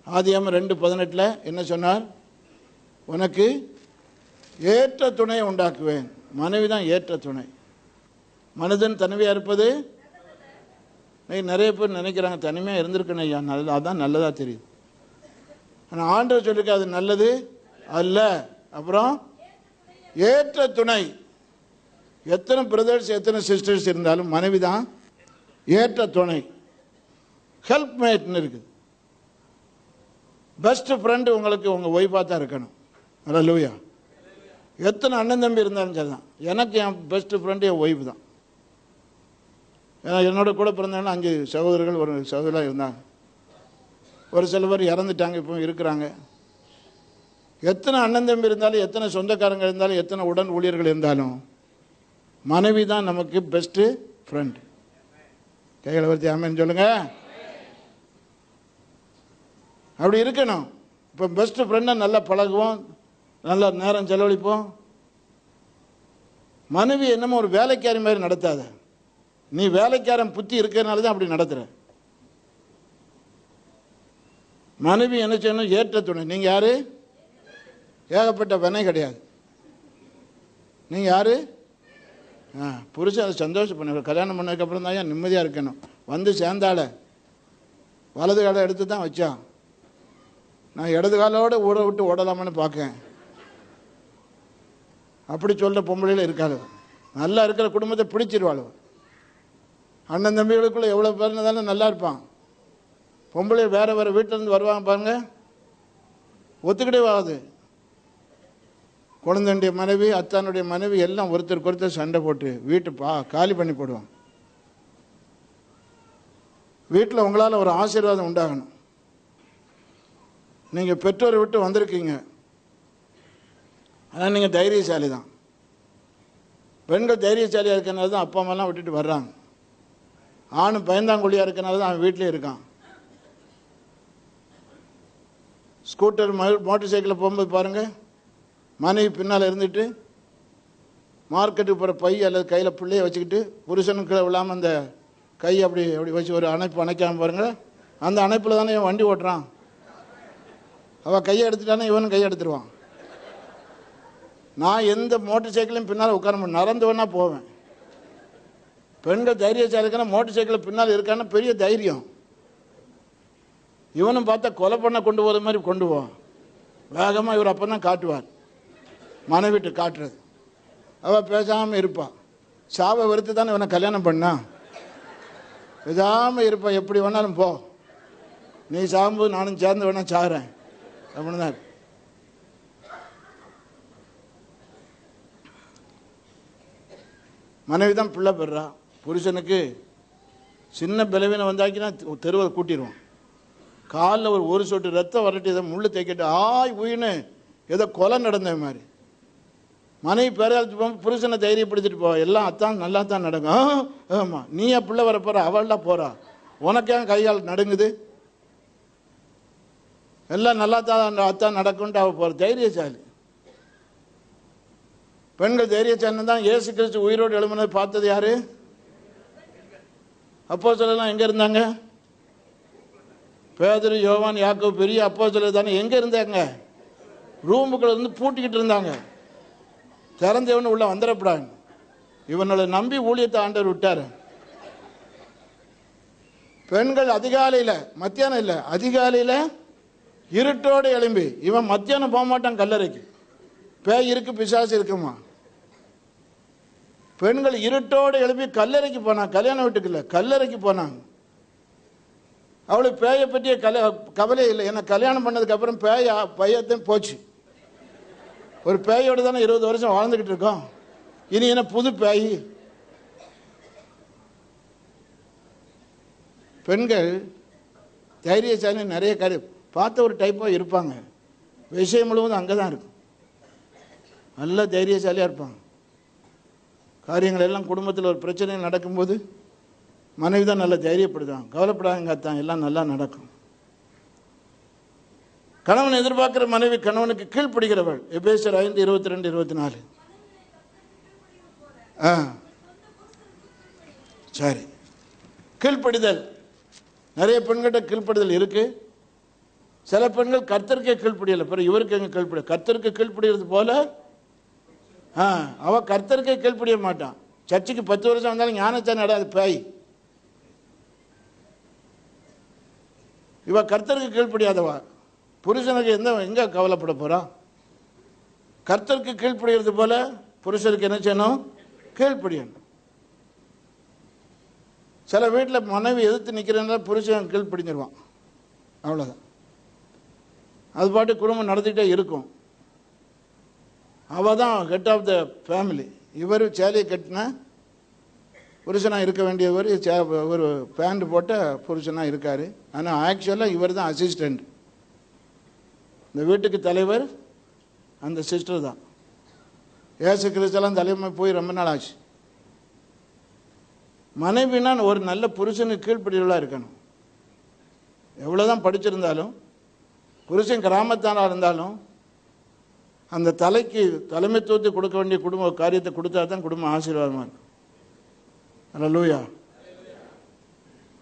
ஆதியாகமம் 2:18 என்ன சொன்னார்? உனக்கு ஏற்ற துணையை உண்டாக்குவேன். மனைவி தான் ஏற்ற துணை. மனிதன் தனிமையாக இருப்பது, நிறைய பேர் நினைக்கிறாங்க தனிமையாக இருந்திருக்கணும் ஐயா, நல்லது, அதான் நல்லதாக தெரியுது. ஆனால் ஆண்டவர் சொல்லியிருக்க அது நல்லது அல்ல. அப்புறம் ஏற்ற துணை. எத்தனை பிரதர்ஸ் எத்தனை சிஸ்டர்ஸ் இருந்தாலும் மனைவி தான் ஏற்ற துணை. ஹெல்ப்மேட்னு இருக்குது. பெஸ்ட் ஃப்ரெண்டு உங்களுக்கு உங்கள் ஒய்ஃபாக தான் இருக்கணும். அல்லேலூயா. எத்தனை அண்ணன் தம்பி இருந்தாலும் சரி தான், எனக்கு என் பெஸ்ட் ஃப்ரெண்டு என் ஒய்ஃப் தான். ஏன்னா என்னோட கூட பிறந்தவங்க 5 சகோதரர்கள், ஒரு சகோதரராக இருந்தாங்க. ஒரு சில பேர் இறந்துட்டாங்க, இப்போ இருக்கிறாங்க. எத்தனை அண்ணன் தம்பி இருந்தாலும், எத்தனை சொந்தக்காரங்க இருந்தாலும், எத்தனை உடன் ஊழியர்கள் இருந்தாலும், மனைவி தான் நமக்கு பெஸ்ட்டு ஃப்ரெண்ட். கைகளை வச்சு ஆமேன்னு சொல்லுங்க. அப்படி இருக்கணும். இப்போ பெஸ்ட் ஃப்ரெண்டாக நல்லா பழகுவோம், நல்லா நேரம் செலவழிப்போம். மனைவி என்னமோ ஒரு வேலைக்காரி மாதிரி நடத்தாத. நீ வேலைக்காரன் புத்தி இருக்கிறதுனால தான் அப்படி நடத்துகிற. மனைவி என்ன செய்யணும்? ஏற்ற துணை. நீங்கள் யார்? ஏகப்பட்ட வினை கிடையாது. நீங்கள் யார்? புருஷன் அதை சந்தோஷம் பண்ண. கல்யாணம் பண்ணதுக்கப்புறம் தான் ஏன் நிம்மதியாக இருக்கணும். வந்து சேர்ந்தால வலது காலை எடுத்து தான் வச்சான். நான் இடது காலோடு ஊற விட்டு ஓடலாமான்னு பார்க்கேன். அப்படி சொல்கிற பொம்பளையில் இருக்காது. நல்லா இருக்கிற குடும்பத்தை பிடிச்சிருவாள். அண்ணன் தம்பிகளுக்குள்ளே எவ்வளோ பேர் இருந்தாலும் நல்லா இருப்பான். பொம்பளை வேறு வேறு வீட்டிலேருந்து வருவாங்க பாருங்க, ஒத்துக்கிட்டே ஆகுது. குழந்தைடைய மனைவி, அத்தானுடைய மனைவி எல்லாம் ஒருத்தருக்கு ஒருத்தர் சண்டை போட்டு வீட்டு காலி பண்ணி போடுவான். வீட்டில் உங்களால் ஒரு ஆசீர்வாதம் உண்டாகணும். நீங்கள் பெற்றோரை விட்டு வந்திருக்கீங்க, ஆனால் நீங்கள் தைரியசாலி தான். பெண்கள் தைரியசாலியாக இருக்கிறனால தான் அப்பா அம்மாலாம் விட்டுட்டு வர்றாங்க. ஆணும் பயந்தாங்குழியாக இருக்கிறனால தான் அவன் வீட்டிலே இருக்கான். ஸ்கூட்டர் மோட்டர் சைக்கிளில் போகும்போது பாருங்கள், மனைவி பின்னால் இருந்துட்டு மார்க்கெட்டுக்கு போகிற பை அல்லது கையில் பிள்ளையை வச்சுக்கிட்டு புருஷனுக்கு விழாமல் அந்த கை அப்படி அப்படி வச்சு ஒரு அணைப்பு அணைக்காமல் பாருங்கள். அந்த அணைப்பில் தானே இவன் வண்டி ஓட்டுறான். அவள் கையை எடுத்துட்டானே இவனும் கையை எடுத்துருவான். நான் எந்த மோட்டர் சைக்கிளையும் பின்னால் உட்கார முடியும், நடந்து வேணா போவேன். பெண்கள் தைரியசாலிக்கான மோட்டர் சைக்கிளில் பின்னால் இருக்கான்னு பெரிய தைரியம். இவனும் பார்த்தா கொலை பண்ண கொண்டு போகிற மாதிரி கொண்டு போவான். வேகமாக இவர் அப்போ தான் காட்டுவார், மனைவிட்டு காட்டுறது. அவள் பேசாமல் இருப்பாள். சாவை வெறுத்து தானே இவனை கல்யாணம் பண்ணா. பேசாமல் இருப்பான். எப்படி வேணாலும் போ, நீ சாகும்போது நானும் சேர்ந்து வேணா சாகிறேன் அப்படின்னு தான். மனைவி தான் பிள்ளை பெறா. புருஷனுக்கு சின்ன பலவீனம் வந்தாக்கினா தெருவை கூட்டிடுவான். காலில் ஒரு சொட்டு ரத்தம் வரட்டி இதை முள்ளு தைக்கிட்டு ஆய் உயின்னு ஏதோ கொலை நடந்த மாதிரி. மனைவி பேராச்சு போகும்போது புருஷனை தைரியப்படுத்திட்டு போ, எல்லாம் அத்தான் நல்லா தான் நடக்கும். ஆமாம், நீ என் பிள்ளை வர போகிற, அவள்லாம் போகிறா, உனக்கே கையால் நடுங்குது, எல்லாம் நல்லா தான் அத்தான் நடக்கும்ட்டு அவள் போகிற. தைரியசாலி. பெண்கள் தைரியசாலின்னு தான் இயேசு கிறிஸ்து உயிரோடு எழுப்பினது பார்த்தது யாரு? அப்போஸ்தலர்லாம் எங்கே இருந்தாங்க? பேதுரு, யோவான், யாக்கோபு, பெரிய அப்போஸ்தலர் தானே. எங்கே இருந்தாங்க? ரூமுக்குள்ள இருந்து பூட்டிக்கிட்டு இருந்தாங்க. திறந்தவனு உள்ள வந்துடப்படாது. இவனோட நம்பி ஊழியத்தை ஆண்டவர் விட்டார். பெண்கள் அதிகாலையில், மத்தியானம் இல்லை, அதிகாலையில் இருட்டோடு எழும்பி, இவன் மத்தியானம் போக மாட்டான் கல்லறைக்கு. பேய் இருக்கு, பிசாசு இருக்குமா. பெண்கள் இருட்டோடு எழுப்பி கல்லறைக்கு போனாங்க. கல்யாண வீட்டுக்கு இல்லை, கல்லறைக்கு போனாங்க. அவளுக்கு பேயை பற்றிய கவலை இல்லை. ஏன்னா கல்யாணம் பண்ணதுக்கப்புறம் பையத்தையும் போச்சு. ஒரு பேயோடு தானே 20 வருஷம் வாழ்ந்துக்கிட்டு இருக்கோம். இனி என்ன புது பேய்? பெண்கள் தைரியசாலி. நிறைய காரியம் பார்த்த ஒரு டைப்பாக இருப்பாங்க. விஷயம் முழுவதும் அங்கே தான் இருக்கும். நல்ல தைரியசாலியாக இருப்பாங்க. காரியங்கள் எல்லாம் குடும்பத்தில் ஒரு பிரச்சனை நடக்கும்போது மனைவி தான் நல்லா தைரியப்படுத்துவாங்க. கவலைப்படாதங்க அத்தான், எல்லாம் நல்லா நடக்கும். கணவன் எதிர்பார்க்கிற மனைவி கணவனுக்கு கீழ்ப்படுகிறவள். எபேசியர் 5:22-24. சரி, கீழ்ப்படிதல். நிறைய பெண்கிட்ட கீழ்ப்படிதல் இருக்கு. சில பெண்கள் கர்த்தருக்கே கீழ்ப்படியலை. பிறகு இவருக்கு எங்கே கீழ்ப்படிய? கர்த்தருக்கு கீழ்ப்படிகிறது போல அவள் கர்த்தருக்கே கீழ்ப்படிய மாட்டான். சர்ச்சுக்கு 10 வருஷம் வந்தாலும் ஞானச்சான் நடாது பேய். இவ கர்த்தருக்கு கீழ்ப்படியாதவா. புருஷனுக்கு எங்கே கவலைப்பட போகிறான்? கர்த்தருக்கு கீழ்ப்படிகிறது போல புருஷனுக்கு என்ன செய்யணும்? கீழ்ப்படியணும். சில வீட்டில் மனைவி எதிர்த்து நிற்கிறேன்னா புருஷன் கீழ்ப்படிஞ்சிருவான். அவ்வளோதான். அது பாட்டு குடும்பம் நடத்திக்கிட்டே இருக்கும். அவள் தான் ஹெட் ஆஃப் த ஃபேமிலி. இவர் சேலையை கட்டினா புருஷனாக இருக்க வேண்டியவர் ஒரு பேண்ட் போட்ட புருஷனாக இருக்கார். ஆனால் ஆக்சுவலாக இவர் தான் அசிஸ்டண்ட். இந்த வீட்டுக்கு தலைவர் அந்த சிஸ்டர் தான். ஏசு கிறிஸ்தெல்லாம் தலைமை போய் ரொம்ப நாள் ஆச்சு. மனைவினா ஒரு நல்ல புருஷனுக்கு கீழ்ப்படியவளாக இருக்கணும். எவ்வளோதான் படிச்சிருந்தாலும், புருஷன் கிராமத்தானாக இருந்தாலும், அந்த தலைக்கு தலைமைத்துவத்தை கொடுக்க வேண்டிய குடும்ப காரியத்தை கொடுத்தா தான் குடும்பம் ஆசீர்வாதமாக இருக்கும். அல்லேலூயா.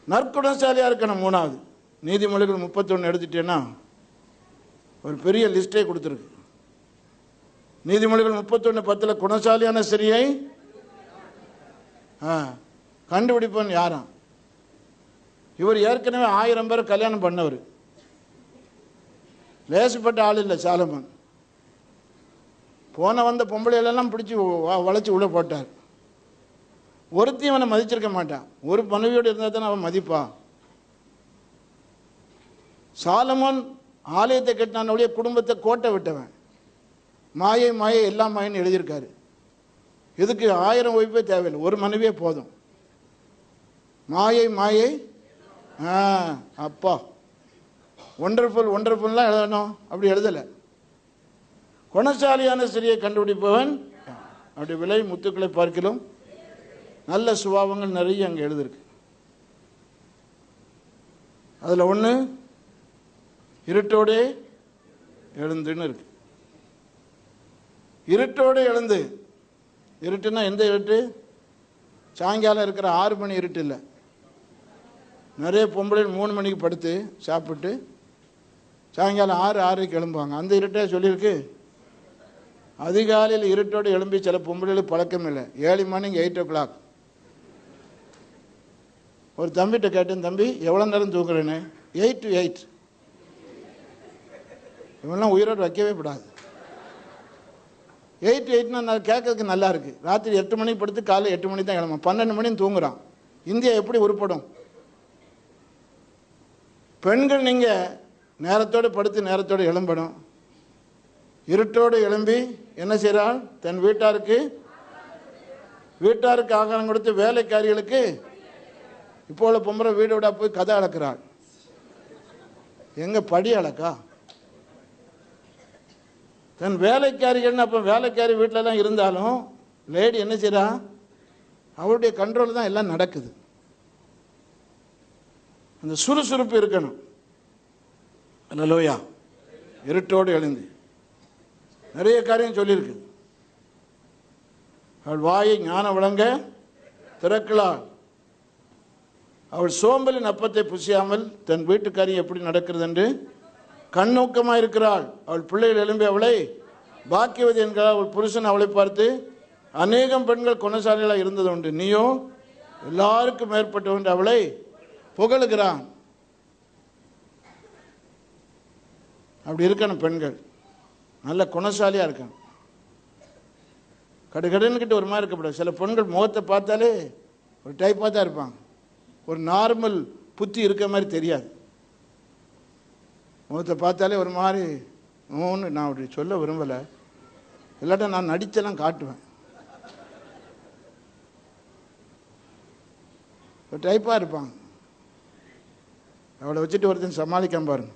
நற்குணசாலியாக இருக்கணும். 3வது நீதிமொழிகள் 31 எடுத்துட்டேன்னா ஒரு பெரிய லிஸ்டே கொடுத்துருக்கு. நீதிமொழிகள் 31:10 குணசாலியான ஸ்திரியை கண்டுபிடிப்பவன் யாராம்? இவர் ஏற்கனவே 1000 பேர் கல்யாணம் பண்ணவர், லேசுப்பட்ட ஆள் இல்லை சாலமன். போன வந்த பொம்பளைகளெல்லாம் பிடிச்சி வளைச்சி உள்ளே போட்டார். ஒருத்தையும் அவனை மதிச்சிருக்க மாட்டான். ஒரு மனைவியோடு இருந்தால் தானே அவன் மதிப்பா. சாலமோன் ஆலயத்தை கட்டினானுடைய குடும்பத்தை கோட்டை விட்டவன். மாயை மாயை எல்லா மாயின்னு எழுதியிருக்காரு. இதுக்கு 1000 ஒய்ஃபே தேவையில்லை, ஒரு மனைவியே போதும். மாயை மாயை அப்பா ஒண்டர்ஃபுல் ஒண்டர்ஃபுல்லாம் எழுதணும், அப்படி எழுதலை. குணசாலியான ஸ்திரியை கண்டுபிடிப்பவன் அப்படி விலை முத்துக்களை பார்க்கலாம் நல்ல சுபாவங்கள் நிறைய அங்கே எழுதிருக்கு. அதில் ஒன்று இருட்டோடே எழுந்துன்னு இருக்கு. இருட்டோடு எழுந்து, இருட்டுன்னா எந்த இருட்டு? சாயங்காலம் இருக்கிற 6 மணி இருட்டு இல்லை. நிறைய பொம்பளை 3 மணிக்கு படுத்து சாப்பிட்டு சாயங்காலம் 6:06க்கு எழும்புவாங்க. அந்த இருட்டே சொல்லியிருக்கு. அதிகாலையில் இருட்டோடு எழும்பி சில பொம்பளைகளுக்கு பழக்கம் இல்லை. Early morning 8 o'clock. ஒரு தம்பிகிட்ட கேட்டேன், தம்பி எவ்வளோ நேரம் தூங்குறேன்னு? 8 to 8. இவெல்லாம் உயிரோடு வைக்கவே கூடாது. 8 to 8னா நான் கேட்கறதுக்கு நல்லா இருக்கு. ராத்திரி 8 மணிக்கு படுத்து காலை 8 மணி தான் கிளம்ப, 12 மணின்னு தூங்குறான். இந்தியா எப்படி உருப்படும்? பெண்கள் நீங்கள் நேரத்தோடு படுத்து நேரத்தோடு எழும்பணும். இருட்டோடு எழும்பி என்ன செய்கிறாள்? தன் வீட்டாருக்கு ஆகாரம் கொடுத்து வேலைக்காரிகளுக்கு இப்போ உள்ள பொம்பளை வீடு விட போய் கதை அளக்கிறாள். எங்க படி அளக்கா? தன் வேலைக்காரிகள்னு அப்போ வேலைக்காரி வீட்டிலலாம் இருந்தாலும் லேடி என்ன செய்கிறா? அவருடைய கண்ட்ரோல் தான் எல்லாம் நடக்குது. அந்த சுறுசுறுப்பு இருக்கணும். அல்லேலூயா. இருட்டோடு எழுந்து நிறைய காரியம் சொல்லியிருக்கு. அவள் வாயை ஞான விளங்க திறக்கலாள். அவள் சோம்பலின் அப்பத்தை புசியாமல் தன் வீட்டுக்காரியம் எப்படி நடக்கிறது என்று கண்ணோக்கமாக இருக்கிறாள். அவள் பிள்ளைகள் எழும்பி அவளை பாக்கியவதி என்கிறாள். அவள் புருஷன் அவளை பார்த்து அநேகம் பெண்கள் குணசாலிகளாக இருந்தது உண்டு, நீயோ எல்லாருக்கும் மேற்பட்டவன் அவளை புகழுகிறான். அப்படி இருக்கணும். பெண்கள் நல்ல குணசாலியாக இருக்கணும். கடுகடுன்னுக்கிட்ட ஒரு மாதிரி இருக்கக்கூடாது. சில பெண்கள் முகத்தை பார்த்தாலே ஒரு டைப்பாக தான் இருப்பாங்க. ஒரு நார்மல் புத்தி இருக்க மாதிரி தெரியாது. முகத்தை பார்த்தாலே ஒரு மாதிரி ஒன்று. நான் அப்படி சொல்ல விரும்பலை, இல்லாட்டா நான் நடிச்செல்லாம் காட்டுவேன். ஒரு டைப்பாக இருப்பாங்க. அவளை வச்சுட்டு ஒருத்தன் சமாளிக்காம பாருங்க.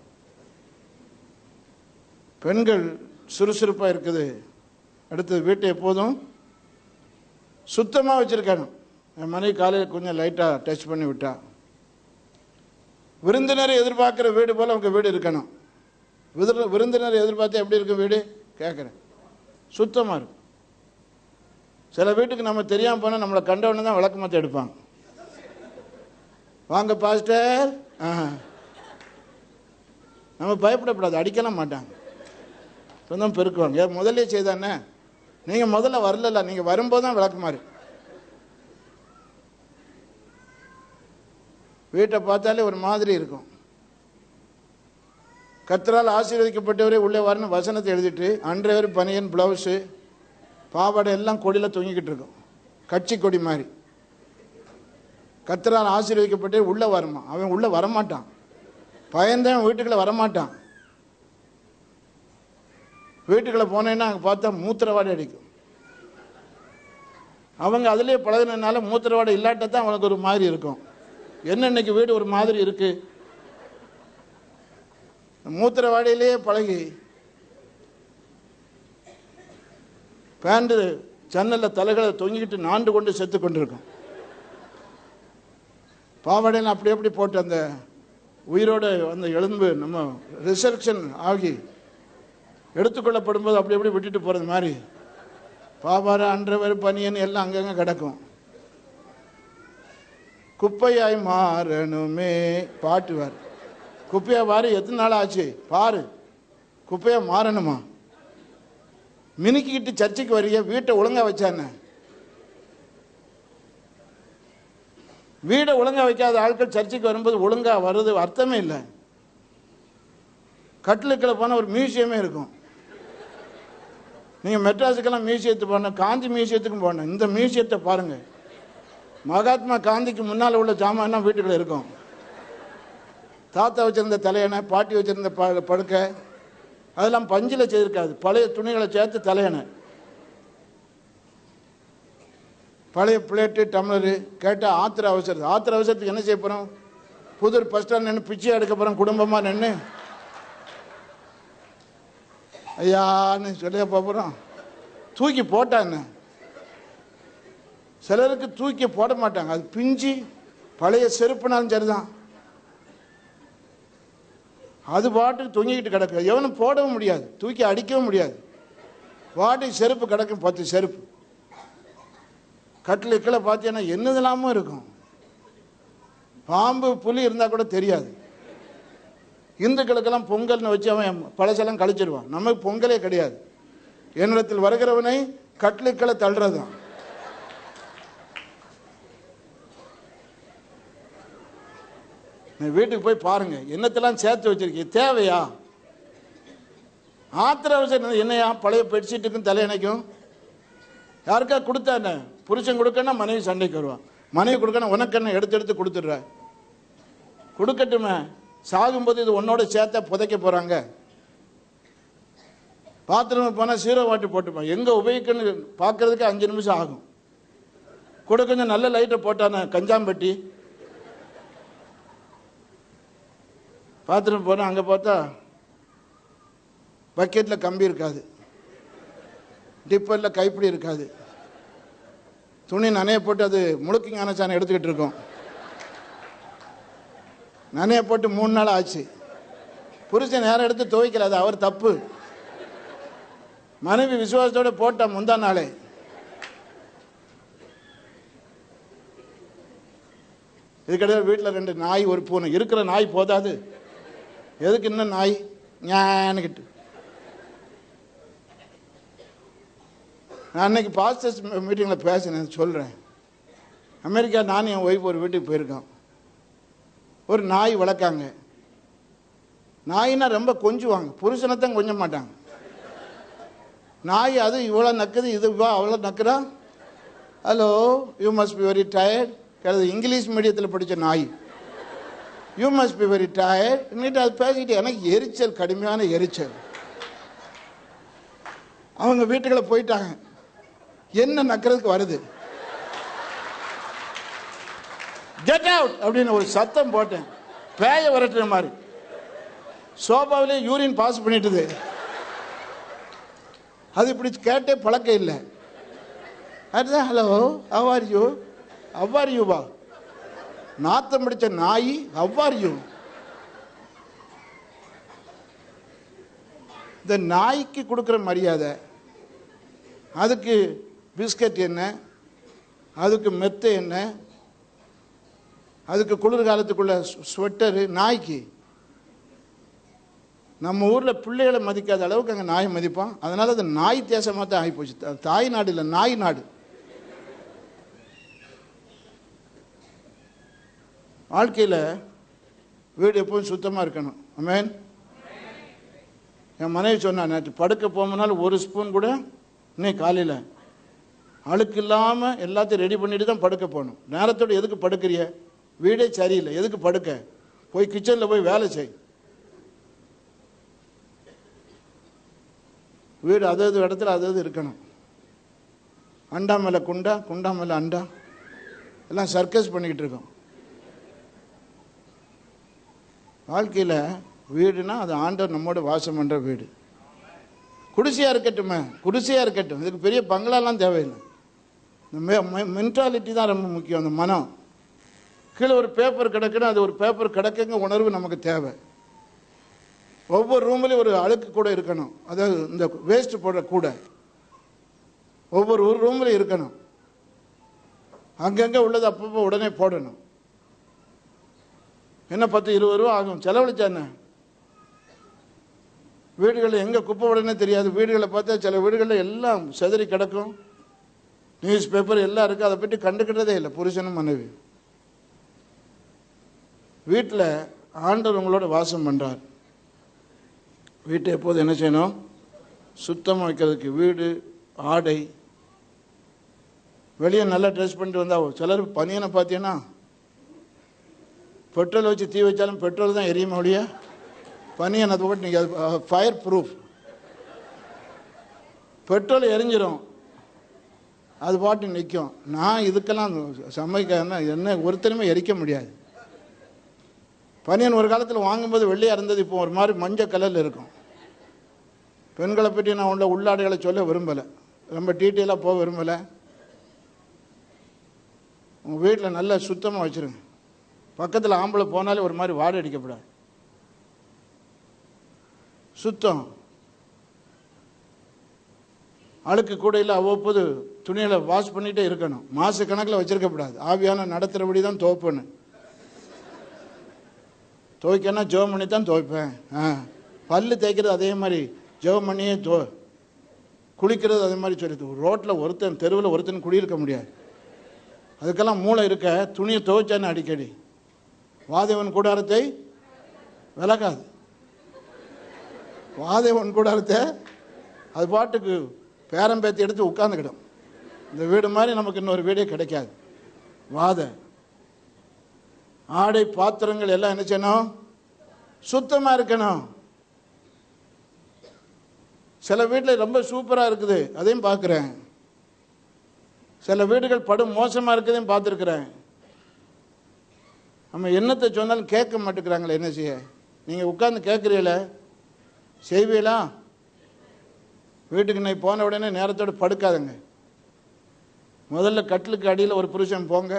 பெண்கள் சுறுசுறுப்பாக இருக்குது. அடுத்தது வீட்டை எப்போதும் சுத்தமாக வச்சுருக்கணும். என் மனைவி காலையில் கொஞ்சம் லைட்டாக டச் பண்ணி விட்டா. விருந்தினரை எதிர்பார்க்குற வீடு போல் அவங்க வீடு இருக்கணும். விருந்தினரை எதிர்பார்த்தா எப்படி இருக்கும் வீடு கேட்குறேன்? சுத்தமாக இருக்கும். சில வீட்டுக்கு நம்ம தெரியாமல் போனால் நம்மளை கண்டவொன்னே தான் விளக்கு மாற்ற எடுப்பாங்க. வாங்க பாஸ்டர், நம்ம பயப்படக்கூடாது, அடிக்கலாம் மாட்டாங்க, சொந்தம் பெருக்குவாங்க. முதல்ல செய்தானே, நீங்கள் முதல்ல வரல, நீங்கள் வரும்போது தான் விளக்குமாறு. வீட்டை பார்த்தாலே ஒரு மாதிரி இருக்கும். கர்த்தரால் ஆசீர்வதிக்கப்பட்டவரே உள்ளே வரணும் வசனத்தை எழுதிட்டு அன்றைய பனியன் ப்ளவுஸு பாவாடை எல்லாம் கொடியில் தொங்கிக்கிட்டு இருக்கும், கட்சி கொடி மாதிரி. கர்த்தரால் ஆசீர்வதிக்கப்பட்டே உள்ளே வருமா? அவன் உள்ளே வரமாட்டான். பயந்தவன் வீட்டுக்குள்ளே வரமாட்டான். வீட்டுக்குள்ளே போனேன்னா அங்கே பார்த்தா மூத்திரவாடை அடிக்கும். அவங்க அதிலே பழகினால மூத்திரவாடை இல்லாட்டத்தான் அவனுக்கு ஒரு மாதிரி இருக்கும். என்ன இன்னைக்கு வீடு ஒரு மாதிரி இருக்கு? மூத்திரவாடையிலேயே பழகி பேண்டு ஜன்னலில் தலைகளை தொங்கிக்கிட்டு நாண்டு கொண்டு செத்து கொண்டிருக்கும். பாவாடையில் அப்படி அப்படி போட்டு அந்த உயிரோட அந்த எலும்பு நம்ம ரிசர்க்ஷன் ஆகி எடுத்துக்கொள்ளப்படும் போது அப்படி அப்படி விட்டுட்டு போகிறது மாதிரி பாவாடை அன்றவர் பனியன் எல்லாம் அங்கங்கே கிடக்கும். குப்பையாய் மாறணுமே பாட்டுவார். குப்பையை வாரி எத்தனை நாள் ஆச்சு பாரு, குப்பையை மாறணுமா? மினுக்கிட்டு சர்ச்சைக்கு வரிய, வீட்டை ஒழுங்கா வச்சானே. வீடை ஒழுங்கா வைக்காத ஆட்கள் சர்ச்சைக்கு வரும்போது ஒழுங்கா வருது அர்த்தமே இல்லை. கட்டிலுக்களை போனால் ஒரு மியூசியமே இருக்கும். நீங்கள் மெட்ராஸுக்கெல்லாம் மியூசியத்துக்கு போன, காந்தி மியூசியத்துக்கும் போன, இந்த மியூசியத்தை பாருங்கள். மகாத்மா காந்திக்கு முன்னால் உள்ள ஜாமான் வீட்டுக்குள்ள இருக்கும். தாத்தா வச்சிருந்த தலையணை, பாட்டி வச்சிருந்த படுக்கை, அதெல்லாம் பஞ்சில் செய்திருக்காது, பழைய துணிகளை சேர்த்து தலையணை, பழைய பிளேட்டு, டம்ளரு. கேட்டால் ஆத்திர அவசரத்துக்கு என்ன செய்ய போகிறோம்? புது பஸ் ஸ்டாண்ட் நின்று பிச்சை எடுக்க போகிறோம், குடும்பமாக நின்று ஐயான்னு சொல்லிய போகிறோம். தூக்கி போட்டான்னு சிலருக்கு தூக்கி போட மாட்டாங்க, அது பிஞ்சு பழைய செருப்புனாலும் சரிதான், அது பாட்டுக்கு தொங்கிக்கிட்டு கிடக்கு. எவனும் போடவும் முடியாது, தூக்கி அடிக்கவும் முடியாது. பாட்டுக்கு செருப்பு கிடக்கும், 10 செருப்பு. கட்டில் கீழே பார்த்தீங்கன்னா என்னதெல்லாமும் இருக்கும். பாம்பு புலி இருந்தால் கூட தெரியாது. இந்துக்களுக்கெல்லாம் பொங்கல்னு வச்சு அவன் பழசெல்லாம் கழிச்சிடுவான். நமக்கு பொங்கலே கிடையாது. என்னிடத்தில் வருகிறவனை கட்டிலுக்களை தள்ளுறதுதான். வீட்டுக்கு போய் பாருங்க, என்னத்தெல்லாம் சேர்த்து வச்சிருக்கீங்க, தேவையா? ஆத்திர அவசரம் என்னையா? பழைய பெட்ஷீட்டுக்கும் தலையணைக்கும் யாருக்கா கொடுத்தா என்ன? புருஷன் கொடுக்கன்னா மனைவி சண்டைக்கு வருவான், மனைவி கொடுக்கணும் உனக்கு என்ன எடுத்து கொடுத்துடுற. கொடுக்கட்டுமே, சாகும்போது இது உன்னோட சேர்த்தா புதைக்க போறாங்க. பாத்ரூம் போனால் சீரோ வாட்டி போட்டுப்பான், எங்கே உபயோகிக்கணும்னு பார்க்கறதுக்கு 5 நிமிஷம் ஆகும். கூட கொஞ்சம் நல்ல லைட்டை போட்டான கஞ்சாம்பட்டி. பாத்ரூம் போனால் அங்கே பார்த்தா பக்கெட்டில் கம்பி இருக்காது, டிப்பரில் கைப்பிடி இருக்காது, துணி நனைய போட்டு அது முழுக்கு ஞானச்சானம் எடுத்துக்கிட்டு இருக்கோம். நனைய போட்டு 3 நாள் ஆச்சு. புருஷன் நேரம் எடுத்து துவைக்கல, அது அவர் தப்பு. மனைவி விசுவாசத்தோட போட்டா முந்தா நாளே. இதுக்கிடையே வீட்டில் 2 நாய், ஒரு பூனை. இருக்கிற நாய் போதாது, எதுக்கு இன்னும் நாய் ஞானுக்கிட்டு. நான் அன்னைக்கு பாஸ்டர்ஸ் மீட்டிங்கில் பேசினேன், சொல்கிறேன். அமெரிக்கா நானும் என் ஒய்ஃப் ஒரு வீட்டுக்கு போயிருக்கோம். ஒரு நாய் வளர்க்காங்க. நாயினா ரொம்ப கொஞ்சுவாங்க, புருஷனைத்தான் கொஞ்ச மாட்டாங்க. நாய் அது இவ்வளோ நக்குது, இது அவ்வளோ நக்குறா. Hello, you must be very tired. English மீடியத்தில் படித்த நாய். You must be very tired இன்னிட்டு அது பேசிக்கிட்டு எனக்கு எரிச்சல், கடுமையான எரிச்சல். அவங்க வீட்டுக்குள்ள போயிட்டாங்க. என்ன நக்கிறதுக்கு வருது, கெட் அவுட் அப்படின்னு ஒரு சத்தம் போட்டேன், பேய வரட்டுற மாதிரி. சோபாவிலே யூரின் பாஸ் பண்ணிட்டுது. அது இப்படி கேட்டே பழக்கம் இல்லை. அதுதான் hello how are you, how are you வா, நாத்தம் பிடிச்ச நாய், ஹவ் ஆர் யூ. இந்த நாய்க்கு கொடுக்குற மரியாதை, அதுக்கு பிஸ்கட் என்ன, அதுக்கு மெத்தை என்ன, அதுக்கு குளிர்காலத்துக்குள்ள ஸ்வெட்டரு. நாய்க்கு நம்ம ஊரில் பிள்ளைகளை மதிக்காத அளவுக்கு அங்கே நாய் மதிப்பான். அதனால அது நாய் தேசமாக தான் ஆகிப்போச்சு. தாய் நாடு இல்லை, நாய் நாடு. வாழ்க்கையில் வீடு எப்போதும் சுத்தமாக இருக்கணும். ஆமென். என் மனைவி சொன்னா, நேற்று படுக்க போகும்போனாலும் 1 ஸ்பூன் கூட இன்னைக்கு காலையில் அழுக்கு இல்லாமல் எல்லாத்தையும் ரெடி பண்ணிட்டு தான் படுக்க போகணும். நேரத்தோடு எதுக்கு படுக்கிறிய, வீடே சரியில்லை, எதுக்கு படுக்க, போய் கிச்சனில் போய் வேலை செய். வீடு அதாவது இடத்துல அதாவது இருக்கணும். அண்டா மேலே குண்டா, குண்டா மேலே அண்டா, எல்லாம் சர்க்கஸ் பண்ணிக்கிட்டு இருக்கோம். வாழ்க்கையில் வீடுனா அது ஆண்டவர் நம்மோட வாசம் பண்ணுற வீடு. குடிசையாக இருக்கட்டுமே, குடிசையாக இருக்கட்டும், இதுக்கு பெரிய பங்களாலாம் தேவையில்லை. இந்த மென்டாலிட்டி தான் ரொம்ப முக்கியம். அந்த மனம். கீழே ஒரு பேப்பர் கிடக்குன்னா அது ஒரு பேப்பர் கிடக்குங்க உணர்வு நமக்கு தேவை. ஒவ்வொரு ரூம்லேயும் ஒரு அழுக்கு கூட இருக்கணும், அதாவது இந்த வேஸ்ட் போடுற கூட ஒவ்வொரு ரூம்லையும் இருக்கணும். அங்கங்கே உள்ளது அப்பப்போ உடனே போடணும். என்ன 10-20 ரூபா ஆகும். செலவழிச்சா என்ன? வீடுகளில் எங்கே குப்பை விடனே தெரியாது. வீடுகளை பார்த்தா சில வீடுகளில் எல்லாம் செதறி கிடக்கும். நியூஸ் பேப்பர் எல்லாம் இருக்குது. அதை பற்றி கண்டுக்கிட்டதே இல்லை புருஷனும் மனைவி. வீட்டில் ஆண்டவர் உங்களோட வாசம் பண்ணுறார். வீட்டை எப்போது என்ன செய்யணும்? சுத்தமாக வைக்கிறதுக்கு. வீடு, ஆடை, வெளியே நல்லா ட்ரெஸ் பண்ணிட்டு வந்தால் சிலர் பனியனை பார்த்தீங்கன்னா பெட்ரோல் வச்சு தீ வச்சாலும் பெட்ரோல் தான் எரியுமா ஒழிய பனியன் அதை போட்டு நீங்கள் அது ஃபயர் ப்ரூஃப். பெட்ரோல் எரிஞ்சிடும், அது பாட்டு நிற்கும். நான் இதுக்கெல்லாம் சமைக்க என்ன ஒருத்தருமே எரிக்க முடியாது. பனியன் ஒரு காலத்தில் வாங்கும்போது வெள்ளையாக இருந்தது, இப்போ ஒரு மாதிரி மஞ்சள் கலரில் இருக்கும். பெண்களை பற்றி நான் உள்ள உள்ளாடைகளை சொல்ல விரும்பலை, ரொம்ப டீட்டெயிலாக போக விரும்பலை. உங்கள் வீட்டில் நல்லா சுத்தமாக வச்சுருங்க. பக்கத்தில் ஆம்பளை போனாலே ஒரு மாதிரி வாடை அடிக்கப்படாது. சுத்தம். அழுக்கு கூடையில் அவ்வப்போது துணிகளை வாஷ் பண்ணிகிட்டே இருக்கணும். மாத கணக்கில் வச்சுருக்கப்படாது. ஆவியான நடத்துகிறபடி தான் துவைப்பேன்னு. துவைக்கன்னா ஜெபம் பண்ணி தான் துவைப்பேன். பல்லு தேய்க்கிறது அதே மாதிரி ஜெபம் பண்ணியே குளிக்கிறது அதே மாதிரி சொல்லிட்டு. ரோட்டில் ஒருத்தன், தெருவில் ஒருத்தன் குடியிருக்க முடியாது. அதுக்கெல்லாம் மூளை இருக்க. துணியை துவைச்சான்னு அடிக்கடி. வாதேவன் கூடாரத்தை விலகாது. வாதேவன் கூடாரத்தை அது பாட்டுக்கு பேரம்பேத்தி எடுத்து உட்காந்துக்கிடும். இந்த வீடு மாதிரி நமக்கு இன்னொரு வீடே கிடைக்காது. ஆடை பாத்திரங்கள் எல்லாம் என்ன செய்யணும்? சுத்தமாக இருக்கணும். சில வீட்டில் ரொம்ப சூப்பராக இருக்குது, அதையும் பார்க்குறேன். சில வீடுகள் படும் மோசமாக இருக்குதையும் பார்த்துருக்குறேன். நம்ம என்னத்தை சொன்னாலும் கேட்க மாட்டேங்கிறாங்களே, என்ன செய்ய? நீங்கள் உட்காந்து கேட்குறீங்கள, செய்வீங்களா? வீட்டுக்கு நான் போன உடனே நேரத்தோடு படுக்காதுங்க. முதல்ல கட்டிலுக்கு அடியில் ஒரு புருஷன் போங்க,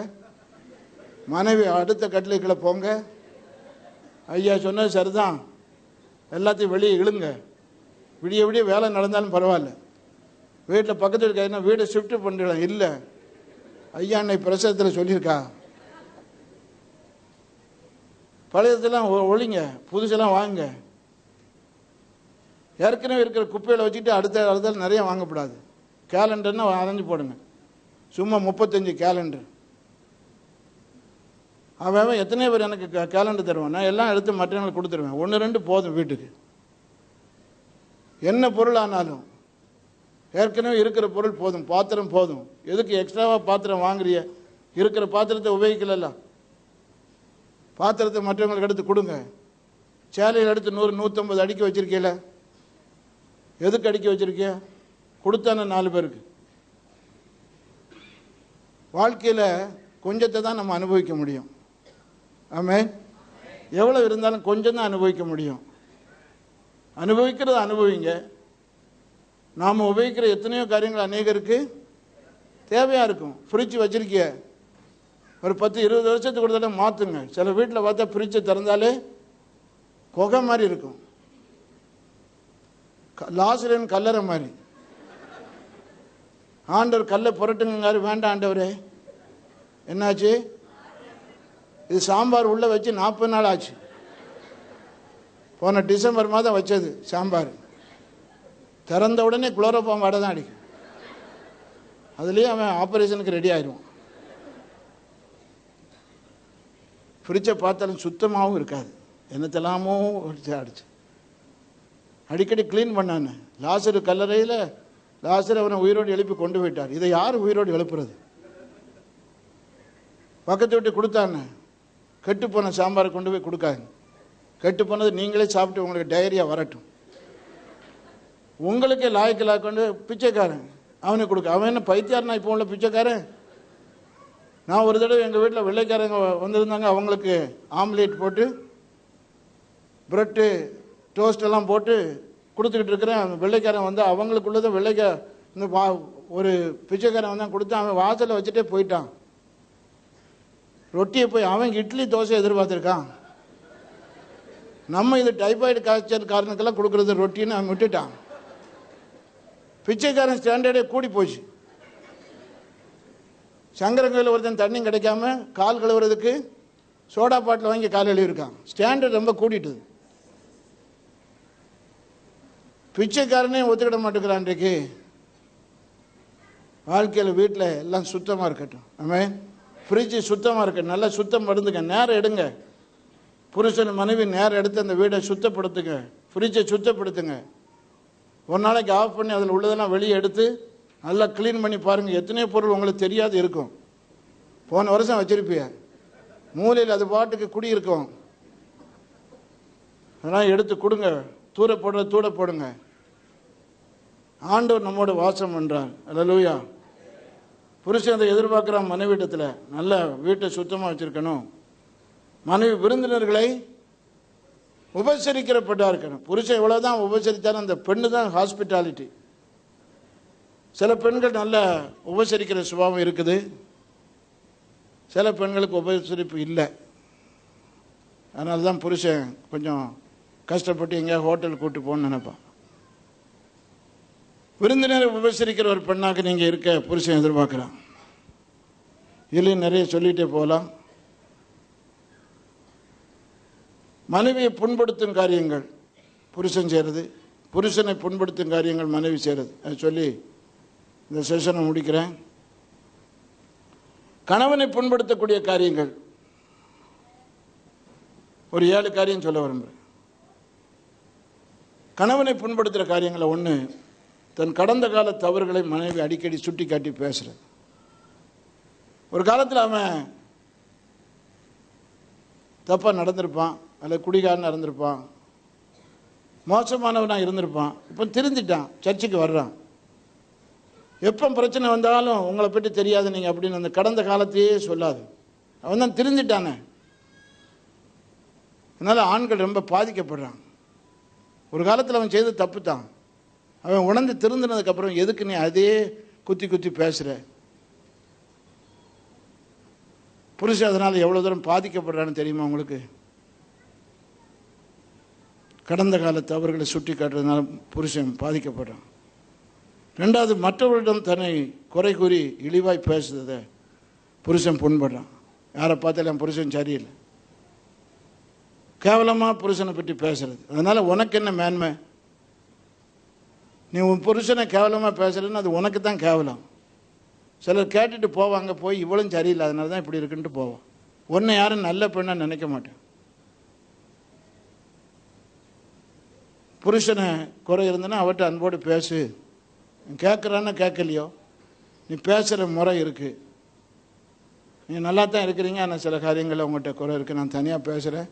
மனைவி அடுத்த கட்டிலுக்குள்ள போங்க. ஐயா சொன்னது சரிதான், எல்லாத்தையும் வெளியே இழுங்க. விடிய விடிய வேலை நடந்தாலும் பரவாயில்ல. வீட்டில் பக்கத்தில் இருக்க வீடை ஷிஃப்ட் பண்ணிடலாம். இல்லை, ஐயா அன்னை பிரசவத்தில் சொல்லியிருக்கா, பழையதெல்லாம் ஒழிங்க, புதுசெல்லாம் வாங்க. ஏற்கனவே இருக்கிற குப்பையில் வச்சுட்டு அடுத்த நிறைய வாங்கக்கூடாது. கேலண்டர்னா அரைஞ்சு போடுங்க. சும்மா 35 கேலண்டர். அவன் எத்தனை பேர் எனக்கு கேலண்டர் தருவான்? நான் எல்லாம் எடுத்து மற்றவங்களுக்கு கொடுத்துருவேன். 1-2 போதும் வீட்டுக்கு. என்ன பொருள் ஆனாலும் ஏற்கனவே இருக்கிற பொருள் போதும். பாத்திரம் போதும். எதுக்கு எக்ஸ்ட்ராவாக பாத்திரம் வாங்குறிய? இருக்கிற பாத்திரத்தை உபயோகிக்கல. பாத்திரத்தை மற்றவங்களுக்கு எடுத்து கொடுங்க. சேலையில் எடுத்து 100-150 அடுக்கி வச்சிருக்கீல, எதுக்கு அடுக்கி வச்சிருக்கிய? கொடுத்தான 4 பேருக்கு. வாழ்க்கையில் கொஞ்சத்தை தான் நம்ம அனுபவிக்க முடியும். ஆமென். எவ்வளோ இருந்தாலும் கொஞ்சம் தான் அனுபவிக்க முடியும். அனுபவிக்கிறத அனுபவிங்க. நாம் உபயோகிக்கிற எத்தனையோ காரியங்கள் அநேகருக்கு தேவையாக இருக்கும். ஃப்ரிட்ஜ் வச்சிருக்கிய, ஒரு 10-20 வருஷத்துக்கு ஒரு தடவை மாற்றுங்க. சில வீட்டில் பார்த்தா ஃப்ரிட்ஜை திறந்தாலே குகை மாதிரி இருக்கும், லாசரன் கல்லறை மாதிரி. ஆண்டவர் கல்லை புரட்டுங்காரு. வேண்டாம் ஆண்டவரே, என்னாச்சு? இது சாம்பார் உள்ளே வச்சு 40 நாள் ஆச்சு. போன டிசம்பர் மாதம் வச்சது சாம்பார். திறந்த உடனே குளோரோஃபார்ம் வாடை தான் அடிக்கும். அதுலேயே அவன் ஆப்ரேஷனுக்கு ரெடி ஆயிடுவான். ஃப்ரிட்ஜை பார்த்தாலும் சுத்தமாகவும் இருக்காது. என்னத்தெல்லாமோ அடிச்சு அடிக்கடி க்ளீன் பண்ணானு. லாசரு கல்லறையில் லாசர் அவனை உயிரோடு எழுப்பி கொண்டு போயிட்டார். இதை யார் உயிரோடு எழுப்புறது? பக்கத்து விட்டு கொடுத்தானே. கெட்டு போன சாம்பாரை கொண்டு போய் கொடுக்காங்க. கெட்டு போனது நீங்களே சாப்பிட்டு உங்களுக்கு டயரியா வரட்டும். உங்களுக்கே லாய்க்கு கொண்டு பிச்சைக்காரன் அவனுக்கு கொடுக்க. அவன் என்ன பைத்தியாரனா? இப்போ உள்ள பிச்சைக்காரன். நான் ஒரு தடவை எங்கள் வீட்டில் வெள்ளைக்காரங்க வந்திருந்தாங்க. அவங்களுக்கு ஆம்லேட் போட்டு ப்ரெட்டு டோஸ்டெல்லாம் போட்டு கொடுத்துக்கிட்டு இருக்கிறேன். வெள்ளைக்காரன் வந்து அவங்களுக்குள்ளதை இந்த ஒரு பிச்சைக்காரன் வந்தான் கொடுத்தான். அவன் வாசலில் வச்சுட்டே போயிட்டான். ரொட்டியை போய் அவன் இட்லி தோசை எதிர்பார்த்துருக்கான். நம்ம இது டைபாய்டு காய்ச்சல் காரணக்கெல்லாம் கொடுக்குறது ரொட்டின்னு அவன் விட்டுட்டான். பிச்சைக்காரன் ஸ்டாண்டர்டே கூடி போச்சு. சங்கரங்கோயில் ஒருத்தன் தண்ணி கிடைக்காம கால் கழுவுறதுக்கு சோடா பாட்டில் வாங்கி காலையில் எழுதியிருக்கான். ஸ்டாண்டர்ட் ரொம்ப கூட்டிட்டுது. பிச்சைக்காரனே ஒத்துக்கிட மாட்டேங்கிறான். இன்றைக்கு வாழ்க்கையில் வீட்டில் எல்லாம் சுத்தமாக இருக்கட்டும். ஆமென். ஃப்ரிட்ஜு சுத்தமாக இருக்கட்டும். நல்லா சுத்தம் படுத்துங்க. நேரம் எடுங்க. புருஷன் மனைவி நேரம் எடுத்து அந்த வீடை சுத்தப்படுத்துங்க. ஃப்ரிட்ஜை சுத்தப்படுத்துங்க. ஒரு நாளைக்கு ஆஃப் பண்ணி அதில் உள்ளதெல்லாம் வெளியே எடுத்து நல்லா க்ளீன் பண்ணி பாருங்கள். எத்தனையோ பொருள் உங்களுக்கு தெரியாது இருக்கும். போன வருஷம் வச்சிருப்பிய மூலையில் அது பாட்டுக்கு குடியிருக்கும். அதெல்லாம் எடுத்து கொடுங்க. தூர போடுங்க. ஆண்டவர் நம்மோட வாசம் என்றார். அல்லேலூயா. புருஷன் அதை எதிர்பார்க்குறான் மனைவிடத்தில். நல்ல வீட்டை சுத்தமாக வச்சுருக்கணும். மனைவி விருந்தினர்களை உபசரிக்கிறப்பட்டா இருக்கணும். புருஷன் எவ்வளோதான் உபசரித்தாலும் அந்த பெண்ணு தான் ஹாஸ்பிட்டாலிட்டி. சில பெண்கள் நல்ல உபசரிக்கிற சுபாவம் இருக்குது. சில பெண்களுக்கு உபசரிப்பு இல்லை. அதனால தான் புருஷன் கொஞ்சம் கஷ்டப்பட்டு எங்கேயா ஹோட்டல் கூப்பிட்டு போகணுன்னு நினைப்பான். விருந்தினரை உபசரிக்கிற ஒரு பெண்ணாக நீங்கள் இருக்க புருஷன் எதிர்பார்க்குறான். இதுலேயும் நிறைய சொல்லிகிட்டே போகலாம். மனைவியை புண்படுத்தும் காரியங்கள் புருஷன் செய்கிறது, புருஷனை புண்படுத்தும் காரியங்கள் மனைவி செய்கிறது. அது சொல்லி இந்த செஷனை முடிக்கிறேன். கணவனை புண்படுத்தக்கூடிய காரியங்கள் ஒரு 7 காரியம் சொல்ல விரும்புகிறேன். கணவனை புண்படுத்துகிற காரியங்களை ஒன்று, தன் கடந்த கால தவறுகளை மனைவி அடிக்கடி சுட்டி காட்டி பேசுகிறது. ஒரு காலத்தில் அவன் தப்பாக நடந்திருப்பான், அல்லது குடிகாரனாக இருந்திருப்பான், மோசமானவனாக இருந்திருப்பான். இப்போ திருந்திட்டான், சர்ச்சுக்கு வர்றான். எப்போ பிரச்சனை வந்தாலும் உங்களை பற்றி தெரியாது நீங்கள் அப்படின்னு அந்த கடந்த காலத்தையே சொல்லாது. அவன் தான் திருந்திட்டானே. அதனால் ஆண்கள் ரொம்ப பாதிக்கப்படுறான். ஒரு காலத்தில் அவன் செய்து தப்பு தான். அவன் உணர்ந்து திருந்தினதுக்கப்புறம் எதுக்கு நீ அதே குத்தி பேசுகிற? புருஷன் அதனால் எவ்வளோ தூரம் பாதிக்கப்படுறான்னு தெரியுமா உங்களுக்கு? கடந்த கால தவறுகளை சுட்டி காட்டுறதுனால புருஷன் பாதிக்கப்படுறான். ரெண்டாவது, மற்றவர்களிடம் தன்னை குறை கூறி இழிவாய் பேசுறதை புருஷன் புண்படுறான். யாரை பார்த்தாலும் என் புருஷன் சரியில்லை, கேவலமாக புருஷனை பற்றி பேசுறது. அதனால் உனக்கு என்ன மேன்மை? நீ உன் புருஷனை கேவலமாக பேசுறதுன்னு அது உனக்கு தான் கேவலம். சிலர் கேட்டுட்டு போவாங்க, போய் இவ்வளவும் சரியில்லை அதனால தான் இப்படி இருக்குன்ட்டு போவான். உன்னை யாரும் நல்ல பெண்ணாக நினைக்க மாட்டேன். புருஷனை குறை இருந்தனா அவர்கிட்ட அன்போடு பேசு. கேட்குறான்னு கேட்கலையோ, நீ பேசுகிற முறை இருக்குது. நீ நல்லா தான் இருக்கிறீங்க, ஆனால் சில காரியங்களில் உங்கள்கிட்ட குறை இருக்குது, நான் தனியாக பேசுகிறேன்,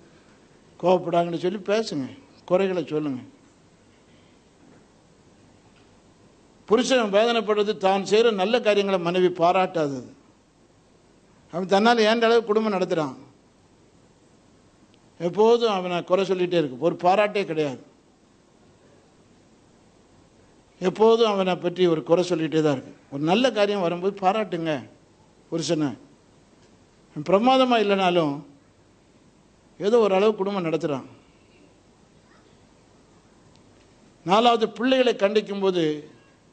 கோவப்படாங்கன்னு சொல்லி பேசுங்க, குறைகளை சொல்லுங்கள். புருஷன் வேதனைப்படுறது தான் செய்கிற நல்ல காரியங்களை மனைவி பாராட்டாதது. அவன் தன்னால் ஏண்ட அளவு குடும்பம் நடத்துகிறான். எப்போதும் அவனை குறை சொல்லிகிட்டே இருக்கு, ஒரு பாராட்டே கிடையாது. எப்போதும் அவனை பற்றி ஒரு குறை சொல்லிகிட்டே தான் இருக்கு. ஒரு நல்ல காரியம் வரும்போது பாராட்டுங்க புருஷனை. பிரமாதமாக இல்லைனாலும் ஏதோ ஒரு அளவு குடும்பம் நடத்துகிறான். 4வது, பிள்ளைகளை கண்டிக்கும் போது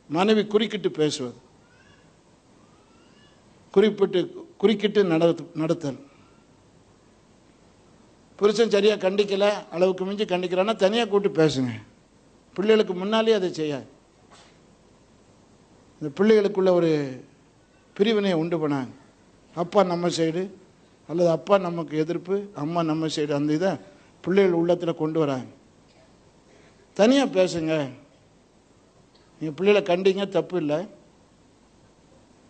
மனைவி குறுக்கிட்டு பேசுவது, குறுக்கிட்டு நடத்தல். புருஷன் சரியாக கண்டிக்கலை, அளவுக்கு மிஞ்சி கண்டிக்கிறான்னா தனியாக கூப்பிட்டு பேசுங்க. பிள்ளைகளுக்கு முன்னாலே அதை செய்யாது. இந்த பிள்ளைகளுக்குள்ள ஒரு பிரிவினையை உண்டு பண்ணாங்க. அப்பா நம்ம சைடு அல்லது அப்பா நமக்கு எதிர்ப்பு, அம்மா நம்ம சைடு, அந்த இதை பிள்ளைகள் உள்ளத்தில் கொண்டு வராங்க. தனியாக பேசுங்க. நீங்கள் பிள்ளைகளை கண்டிங்க, தப்பு இல்லை.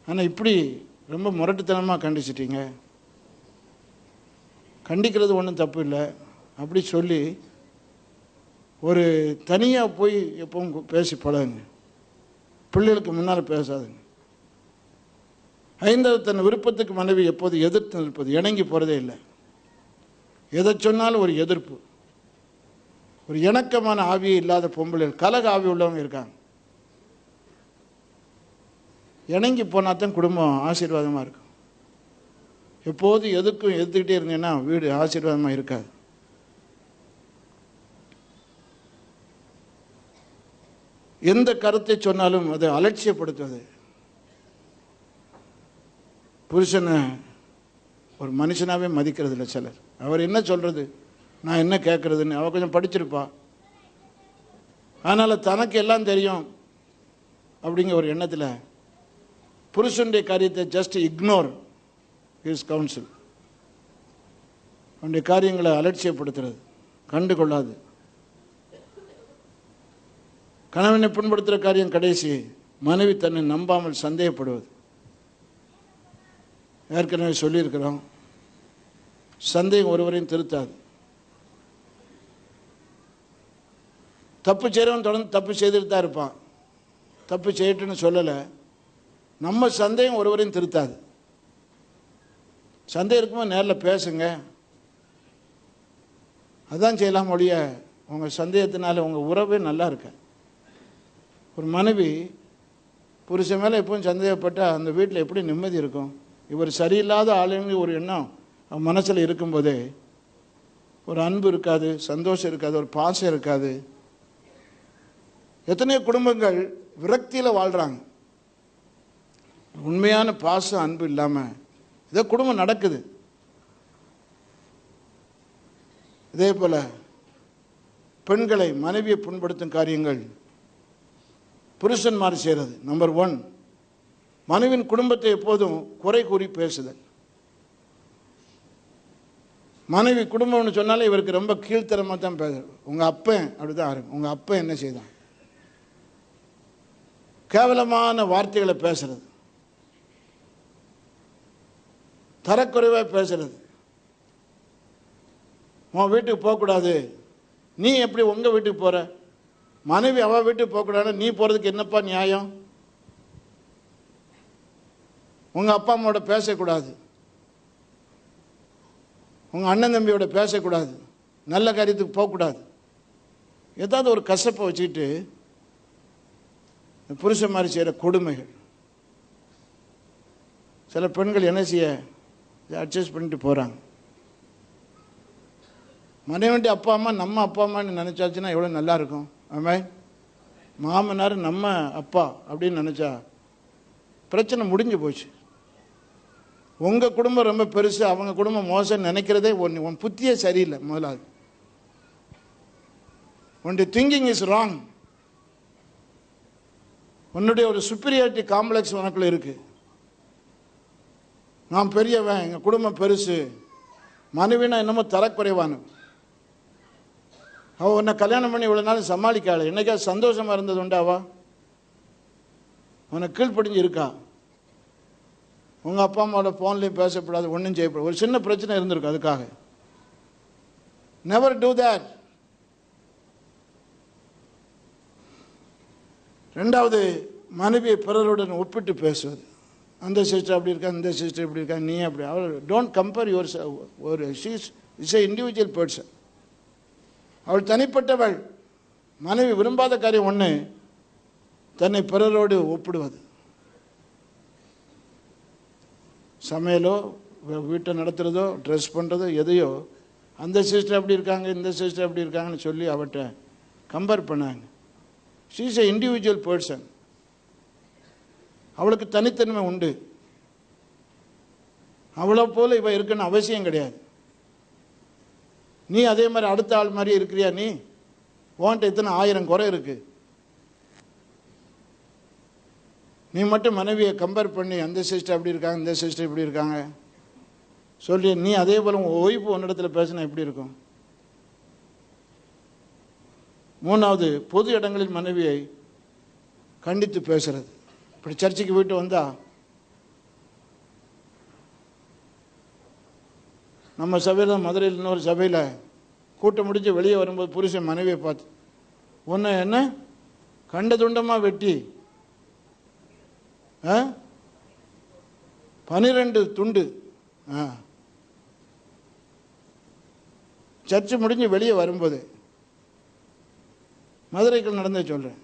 ஆனால் இப்படி ரொம்ப முரட்டுத்தனமாக கண்டிச்சிட்டீங்க. கண்டிக்கிறது ஒன்றும் தப்பு இல்லை. அப்படி சொல்லி ஒரு தனியாக போய் எப்பவும் பேசி பழகுங்க. பிள்ளைகளுக்கு முன்னால் பேசாதுங்க. 5வது, தன் விருப்பத்துக்கு மனைவி எப்போது எதிர்த்து நிற்பது. இணங்கி போகிறதே இல்லை. எதை சொன்னாலும் ஒரு எதிர்ப்பு. ஒரு இணக்கமான ஆவியே இல்லாத பொம்பளைகள், கலக ஆவி உள்ளவங்க இருக்காங்க. இணங்கி போனால் தான் குடும்பம் ஆசீர்வாதமாக இருக்கும். எப்போதும் எதுக்கும் எதிர்த்துக்கிட்டே இருந்தீங்கன்னா வீடு ஆசீர்வாதமாக இருக்காது. எந்த கருத்தை சொன்னாலும் அதை அலட்சியப்படுத்துவது. புருஷனை ஒரு மனுஷனாகவே மதிக்கிறது இல்லை சிலர். அவர் என்ன சொல்கிறது, நான் என்ன கேட்குறதுன்னு. அவள் கொஞ்சம் படிச்சிருப்பா, அதனால் தனக்கு எல்லாம் தெரியும் அப்படிங்கிற ஒரு எண்ணத்தில் புருஷனுடைய காரியத்தை ஜஸ்ட் இக்னோர் ஹிஸ் கவுன்சில். அவனுடைய காரியங்களை அலட்சியப்படுத்துறது, கண்டு கொள்ளாது. கணவனை புண்படுத்துகிற காரியம் கடைசி. மனைவி தன்னை நம்பாமல் சந்தேகப்படுவது. ஏற்கனவே சொல்லியிருக்கிறோம், சந்தேகம் ஒருவரையும் திருத்தாது. தப்பு செய்கிறவன் தொடர்ந்து தப்பு செய்துட்டு தான் இருப்பான். தப்பு செய்யட்டுன்னு சொல்லலை. நம்ம சந்தேகம் ஒருவரையும் திருத்தாது. சந்தேகம் இருக்கும்போது நேரில் பேசுங்க, அதான் செய்யலாம் ஒழிய உங்கள் சந்தேகத்தினால உங்கள் உறவே நல்லா இருக்க. ஒரு மனைவி புருஷன் மேலே எப்பவும் சந்தேகப்பட்டால் அந்த வீட்டில் எப்படி நிம்மதி இருக்கும்? இவர் சரியில்லாத ஆளுங்க ஒரு எண்ணம் அவன் மனசில் இருக்கும்போதே ஒரு அன்பு இருக்காது, சந்தோஷம் இருக்காது, ஒரு பாசம் இருக்காது. எத்தனையோ குடும்பங்கள் விரக்தியில் வாழ்கிறாங்க. உண்மையான பாசம் அன்பு இல்லாமல் இதோ குடும்பம் நடக்குது. இதே போல் பெண்களை மனைவியை புண்படுத்தும் காரியங்கள் புருஷன்மார் செய்கிறது. நம்பர் 1, மனைவியின் குடும்பத்தை எப்போதும் குறை கூறி பேசுதல். மனைவி குடும்பம்னு சொன்னாலே இவருக்கு ரொம்ப கீழ்த்தரமாக தான் பேசுறது. உங்கள் அப்பன் அப்படிதான் ஆரம்பி, உங்கள் அப்பன் என்ன செய்தான், கேவலமான வார்த்தைகளை பேசுறது, தரக்குறைவாக பேசுறது. உன் வீட்டுக்கு போகக்கூடாது, நீ எப்படி உங்கள் வீட்டுக்கு போகிற, மனைவி அவள் வீட்டுக்கு போகக்கூடாது, நீ போகிறதுக்கு என்னப்பா நியாயம், உங்கள் அப்பா அம்மாவோட பேசக்கூடாது, உங்கள் அண்ணன் தம்பியோட பேசக்கூடாது, நல்ல காரியத்துக்கு போகக்கூடாது. ஏதாவது ஒரு கசப்பை வச்சுக்கிட்டு புருஷன் மாதிரி செய்கிற கொடுமைகள். சில பெண்கள் என்ன செய்ய அட்ஜஸ்ட் பண்ணிட்டு போகிறாங்க. மனைவிட்டு அப்பா அம்மா நம்ம அப்பா அம்மான்னு நினச்சாச்சுன்னா எவ்வளோ நல்லா இருக்கும். ஆமாம், மாமனார் நம்ம அப்பா அப்படின்னு நினச்சா பிரச்சனை முடிஞ்சு போச்சு. உங்கள் குடும்பம் ரொம்ப பெருசு, அவங்க குடும்பம் மோசம் நினைக்கிறதே உன் புத்தியே சரியில்லை. முதலாவது உன்னுடைய திங்கிங் இஸ் ராங். உன்னுடைய ஒரு சுப்பீரியாரிட்டி காம்ப்ளெக்ஸ் உனக்குள்ள இருக்கு. நான் பெரியவன், எங்கள் குடும்பம் பெருசு, மனைவினா என்னமோ தரக்குறைவான. அவள் உன்னை கல்யாணம் பண்ணி இவ்வளோ நாள் சமாளிக்காள், என்னைக்கா சந்தோஷமாக இருந்தது உண்டாவா? உன்னை கீழ்ப்படிஞ்சு இருக்கா? உங்கள் அப்பா அம்மாவோட ஃபோன்லேயும் பேசக்கூடாது, ஒன்றும் செய்யக்கூடாது. ஒரு சின்ன பிரச்சனை இருந்திருக்கு, அதுக்காக நெவர் டூ தேட். ரெண்டாவது, மனைவியை பிறருடன் ஒப்பிட்டு பேசுவது. அந்த சிஸ்டர் அப்படி இருக்கா, இந்த சிஸ்டர் இப்படி இருக்கா, நீ அப்படி. அவள் டோன்ட் கம்பேர் யுவர். ஒரு இஸ் எ இண்டிவிஜுவல் பர்சன். அவள் தனிப்பட்டவள். மனைவி விரும்பாத காரியம் ஒன்று, தன்னை பிறரோடு ஒப்பிடுவது. சமையலோ வீட்டை நடத்துகிறதோ ட்ரெஸ் பண்ணுறதோ எதையோ, அந்த சிஸ்டர் அப்படி இருக்காங்க, இந்த சிஸ்டர் அப்படி இருக்காங்கன்னு சொல்லி அவட்ட கம்பேர் பண்ணாங்க. She is a individual person. அவளுக்கு தனித்தன்மை உண்டு. அவளை போல இவ இருக்குன்னு அவசியம் கிடையாது. நீ அதே மாதிரி அடுத்த ஆள் மாதிரி இருக்கிறியா? நீ உன்கிட்ட இத்தனை 1000 குறை இருக்கு. நீ மட்டும் மனைவியை கம்பேர் பண்ணி அந்த சிஸ்டர் அப்படி இருக்காங்க, இந்த சிஸ்டர் இப்படி இருக்காங்க சொல்லி நீ அதே போல உன் ஒய்ஃபு ஒன்னிடத்துல பேசினா எப்படி இருக்கும்? மூணாவது, பொது இடங்களில் மனைவியை கண்டித்து பேசுறது. இப்படி சர்ச்சுக்கு வீட்டு வந்தா நம்ம சபையில், மதுரையில் இன்னொரு சபையில் கூட்டம் முடிஞ்சு வெளியே வரும்போது புருஷன் மனைவியை பார்த்து, ஒன்று என்ன கண்ட துண்டமாக வெட்டி 12 துண்டு. சர்ச்சு முடிஞ்சு வெளியே வரும்போது மதுரைக்குள் நடந்தே சொல்கிறேன்.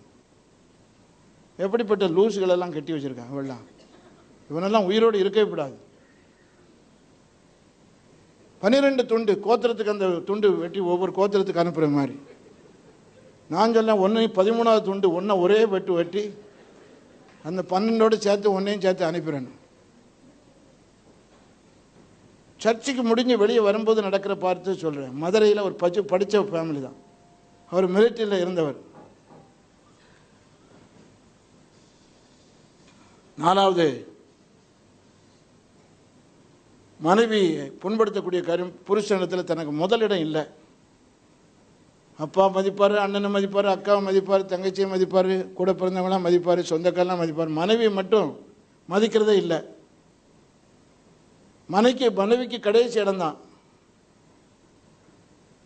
எப்படிப்பட்ட லூஸுகளெல்லாம் கட்டி வச்சுருக்காங்க அவெல்லாம். இவனெல்லாம் உயிரோடு இருக்கவே கூடாது. 12 துண்டு, கோத்திரத்துக்கு அந்த துண்டு வெட்டி ஒவ்வொரு கோத்திரத்துக்கு அனுப்புகிற மாதிரி. நான் சொல்ல ஒன்று 13வது துண்டு, ஒன்றை ஒரே வெட்டி அந்த 12ஓடு சேர்த்து ஒன்றையும் சேர்த்து அனுப்பிடணும். சர்ச்சுக்கு முடிஞ்சு வெளியே வரும்போது நடக்கிற பார்த்து சொல்கிறேன். மதுரையில் ஒரு படித்த ஃபேமிலி தான். அவர் மிலிட்டரியில் இருந்தவர். 4வது மனைவி புண்படுத்தக்கூடிய காரியம், புருஷனிடத்தில் தனக்கு முதலிடம் இல்லை. அப்பா மதிப்பார், அண்ணனை மதிப்பார், அக்காவை மதிப்பார், தங்கச்சியை மதிப்பார், கூட பிறந்தவங்களாம் மதிப்பார், சொந்தக்காரெலாம் மதிப்பார். மனைவியை மட்டும் மதிக்கிறதே இல்லை. மனைவிக்கு கடைசி இடம்தான்.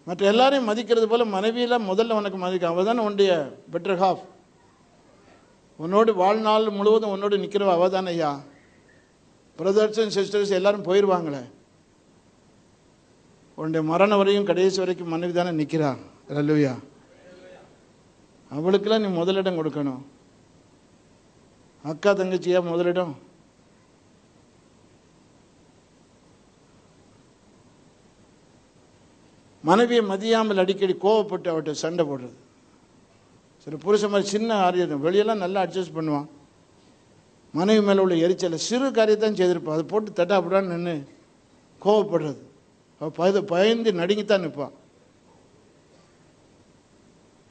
மற்ற எல்லாரையும் மதிக்கிறது போல் மனைவியெல்லாம் முதல்ல உனக்கு மதிக்க. அவள் தானே உன்னுடைய பெட்டர் ஹாஃப். உன்னோடு வாழ்நாள் முழுவதும் உன்னோடு நிற்கிறவ அவள் தானே ஐயா. பிரதர்ஸ் அண்ட் சிஸ்டர்ஸ் எல்லாரும் போயிடுவாங்களே, உன்னுடைய மரணம் வரையும் கடைசி வரைக்கும் மனைவி தானே நிற்கிறா. அல்லேலூயா. அவளுக்கெல்லாம் நீ முதலிடம் கொடுக்கணும். அக்கா தங்கச்சியா முதலிடம்? மனைவியை மதியாமல் அடிக்கடி கோவப்பட்டு அவட்ட சண்டை போடுறது. சரி, புருஷன் மாதிரி சின்ன காரியம் வெளியெல்லாம் நல்லா அட்ஜஸ்ட் பண்ணுவான். மனைவி மேலே உள்ள எரிச்சலை சிறு காரியத்தான் செய்திருப்பான், அதை போட்டு தட்டாப்படான்னு நின்று கோவப்படுறது. அவள் பயந்து நடுங்கித்தான் நிற்பான்.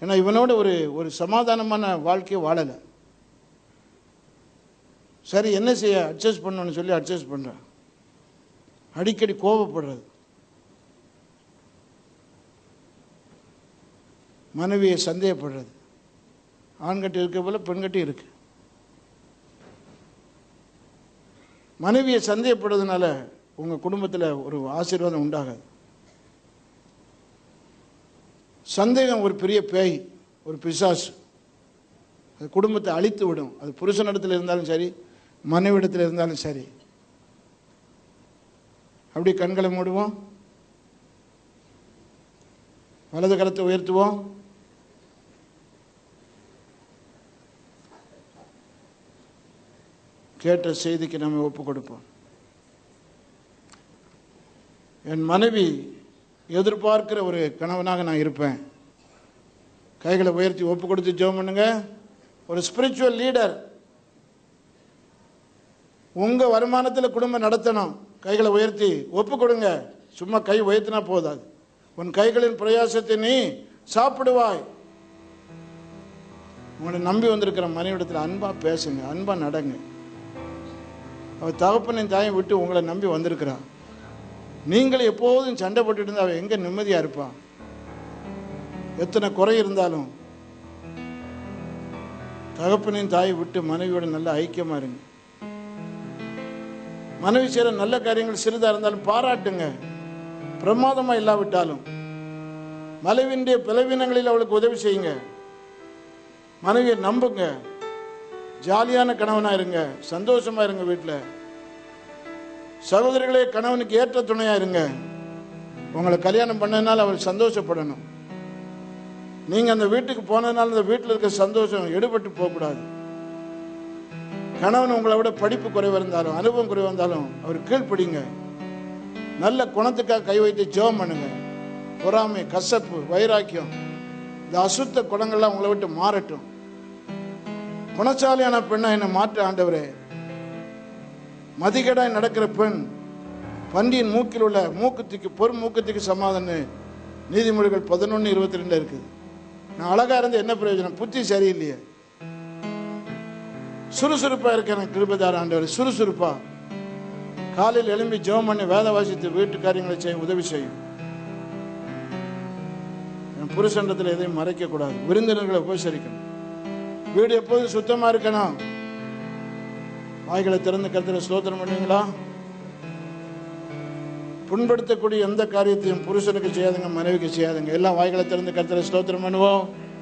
ஏன்னா இவனோட ஒரு சமாதானமான வாழ்க்கையை வாழலை. சரி, என்ன செய்ய, அட்ஜஸ்ட் பண்ணணும்னு சொல்லி அட்ஜஸ்ட் பண்ணுறான். அடிக்கடி கோபப்படுறது. மனைவியை சந்தேகப்படுறது. ஆண்கட்டி இருக்க போல பெண்கட்டி இருக்கு. மனைவியை சந்தேகப்படுறதுனால உங்கள் குடும்பத்தில் ஒரு ஆசீர்வாதம் உண்டாகாது. சந்தேகம் ஒரு பெரிய பேய், ஒரு பிசாசு. அது குடும்பத்தை அழித்து விடும். அது புருஷனிடத்தில் இருந்தாலும் சரி, மனைவிடத்தில் இருந்தாலும் சரி. அப்படி கண்களை மூடுவோம், வலது கரத்தை உயர்த்துவோம். கேட்ட செய்திக்கு நம்ம ஒப்பு கொடுப்போம். என் மனைவி எதிர்பார்க்கிற ஒரு கணவனாக நான் இருப்பேன். கைகளை உயர்த்தி ஒப்பு கொடுத்து ஜெபம் பண்ணுங்க. ஒரு ஸ்பிரிச்சுவல் லீடர். உங்கள் வருமானத்தில் குடும்பம் நடத்தணும். கைகளை உயர்த்தி ஒப்பு கொடுங்க. சும்மா கை உயர்த்தினா போதாது. உன் கைகளின் பிரயாசத்தை நீ சாப்பிடுவாய். உங்களை நம்பி வந்திருக்கிற மனைவிடத்தில் அன்பாக பேசுங்க, அன்பாக நடங்க. அவள் தகப்பனின் தாயை விட்டு உங்களை நம்பி வந்திருக்கிறான். நீங்கள் எப்போதும் சண்டை போட்டுட்டு இருந்தால் அவள் எங்கே நிம்மதியாக இருப்பான்? எத்தனை குறை இருந்தாலும் தகப்பனின் தாயை விட்டு மனைவியோட நல்ல ஐக்கியமாக இருங்க. மனைவி செய்கிற நல்ல காரியங்கள் சிறிதாக இருந்தாலும் பாராட்டுங்க. பிரமாதமாக இல்லாவிட்டாலும் மனைவியுடைய பலவீனங்களில் அவளுக்கு உதவி செய்யுங்க. மனைவியை நம்புங்க. ஜாலியான கணவனாக இருங்க, சந்தோஷமாக இருங்க. வீட்டில் சகோதரிகளே, கணவனுக்கு ஏற்ற துணையாக இருங்க. உங்களை கல்யாணம் பண்ணதுனால அவர் சந்தோஷப்படணும். நீங்கள் அந்த வீட்டுக்கு போனதுனால அந்த வீட்டில் இருக்க சந்தோஷம் எடுபட்டு போகக்கூடாது. கணவன் உங்களை விட படிப்பு குறைவாக இருந்தாலும் அனுபவம் குறைவாக இருந்தாலும் அவர் கீழ்ப்படிங்க. நல்ல குணத்துக்காக கை வைத்து ஜெபம் பண்ணுங்க. பொறாமை, கசப்பு, வைராக்கியம், இந்த அசுத்த குணங்கள்லாம் உங்களை விட்டு மாறட்டும். குணசாலியான பெண்ணை என்னை மாற்ற ஆண்டவரே. மதிகேடாய் நடக்கிற பெண் பன்றியின் மூக்கில் உள்ள மூக்குத்திக்கு மூக்குத்திக்கு சமாதானம் நீதிமொழிகள் 11:22 இருக்குது. நான் அழகா இருந்து என்ன பிரயோஜனம்? புத்தி சரியில்லையே. சுறுசுறுப்பா இருக்க எனக்கு கிருபைதார ஆண்டவரே. சுறுசுறுப்பா காலையில் எழும்பி ஜெபம் பண்ணி வேத வாசித்து வீட்டு காரியங்களை செய்ய உதவி செய்யும். என் புருஷன்றத்தில் எதையும் மறைக்க கூடாது. விருந்தினர்களை உபசரிக்கணும். வீடு எப்போதும் சுத்தமா இருக்கணும். வாய்களை திறந்து கர்த்தரை ஸ்தோத்திரம் பண்ணுவீங்களா? புண்படுத்தக்கூடிய எந்த காரியத்தையும் புருஷனுக்கு செய்யாதுங்க, மனைவிக்கு செய்யாதுங்க. எல்லாம் வாய்களை திறந்து கர்த்தரை ஸ்தோத்திரம் பண்ணுவோம்.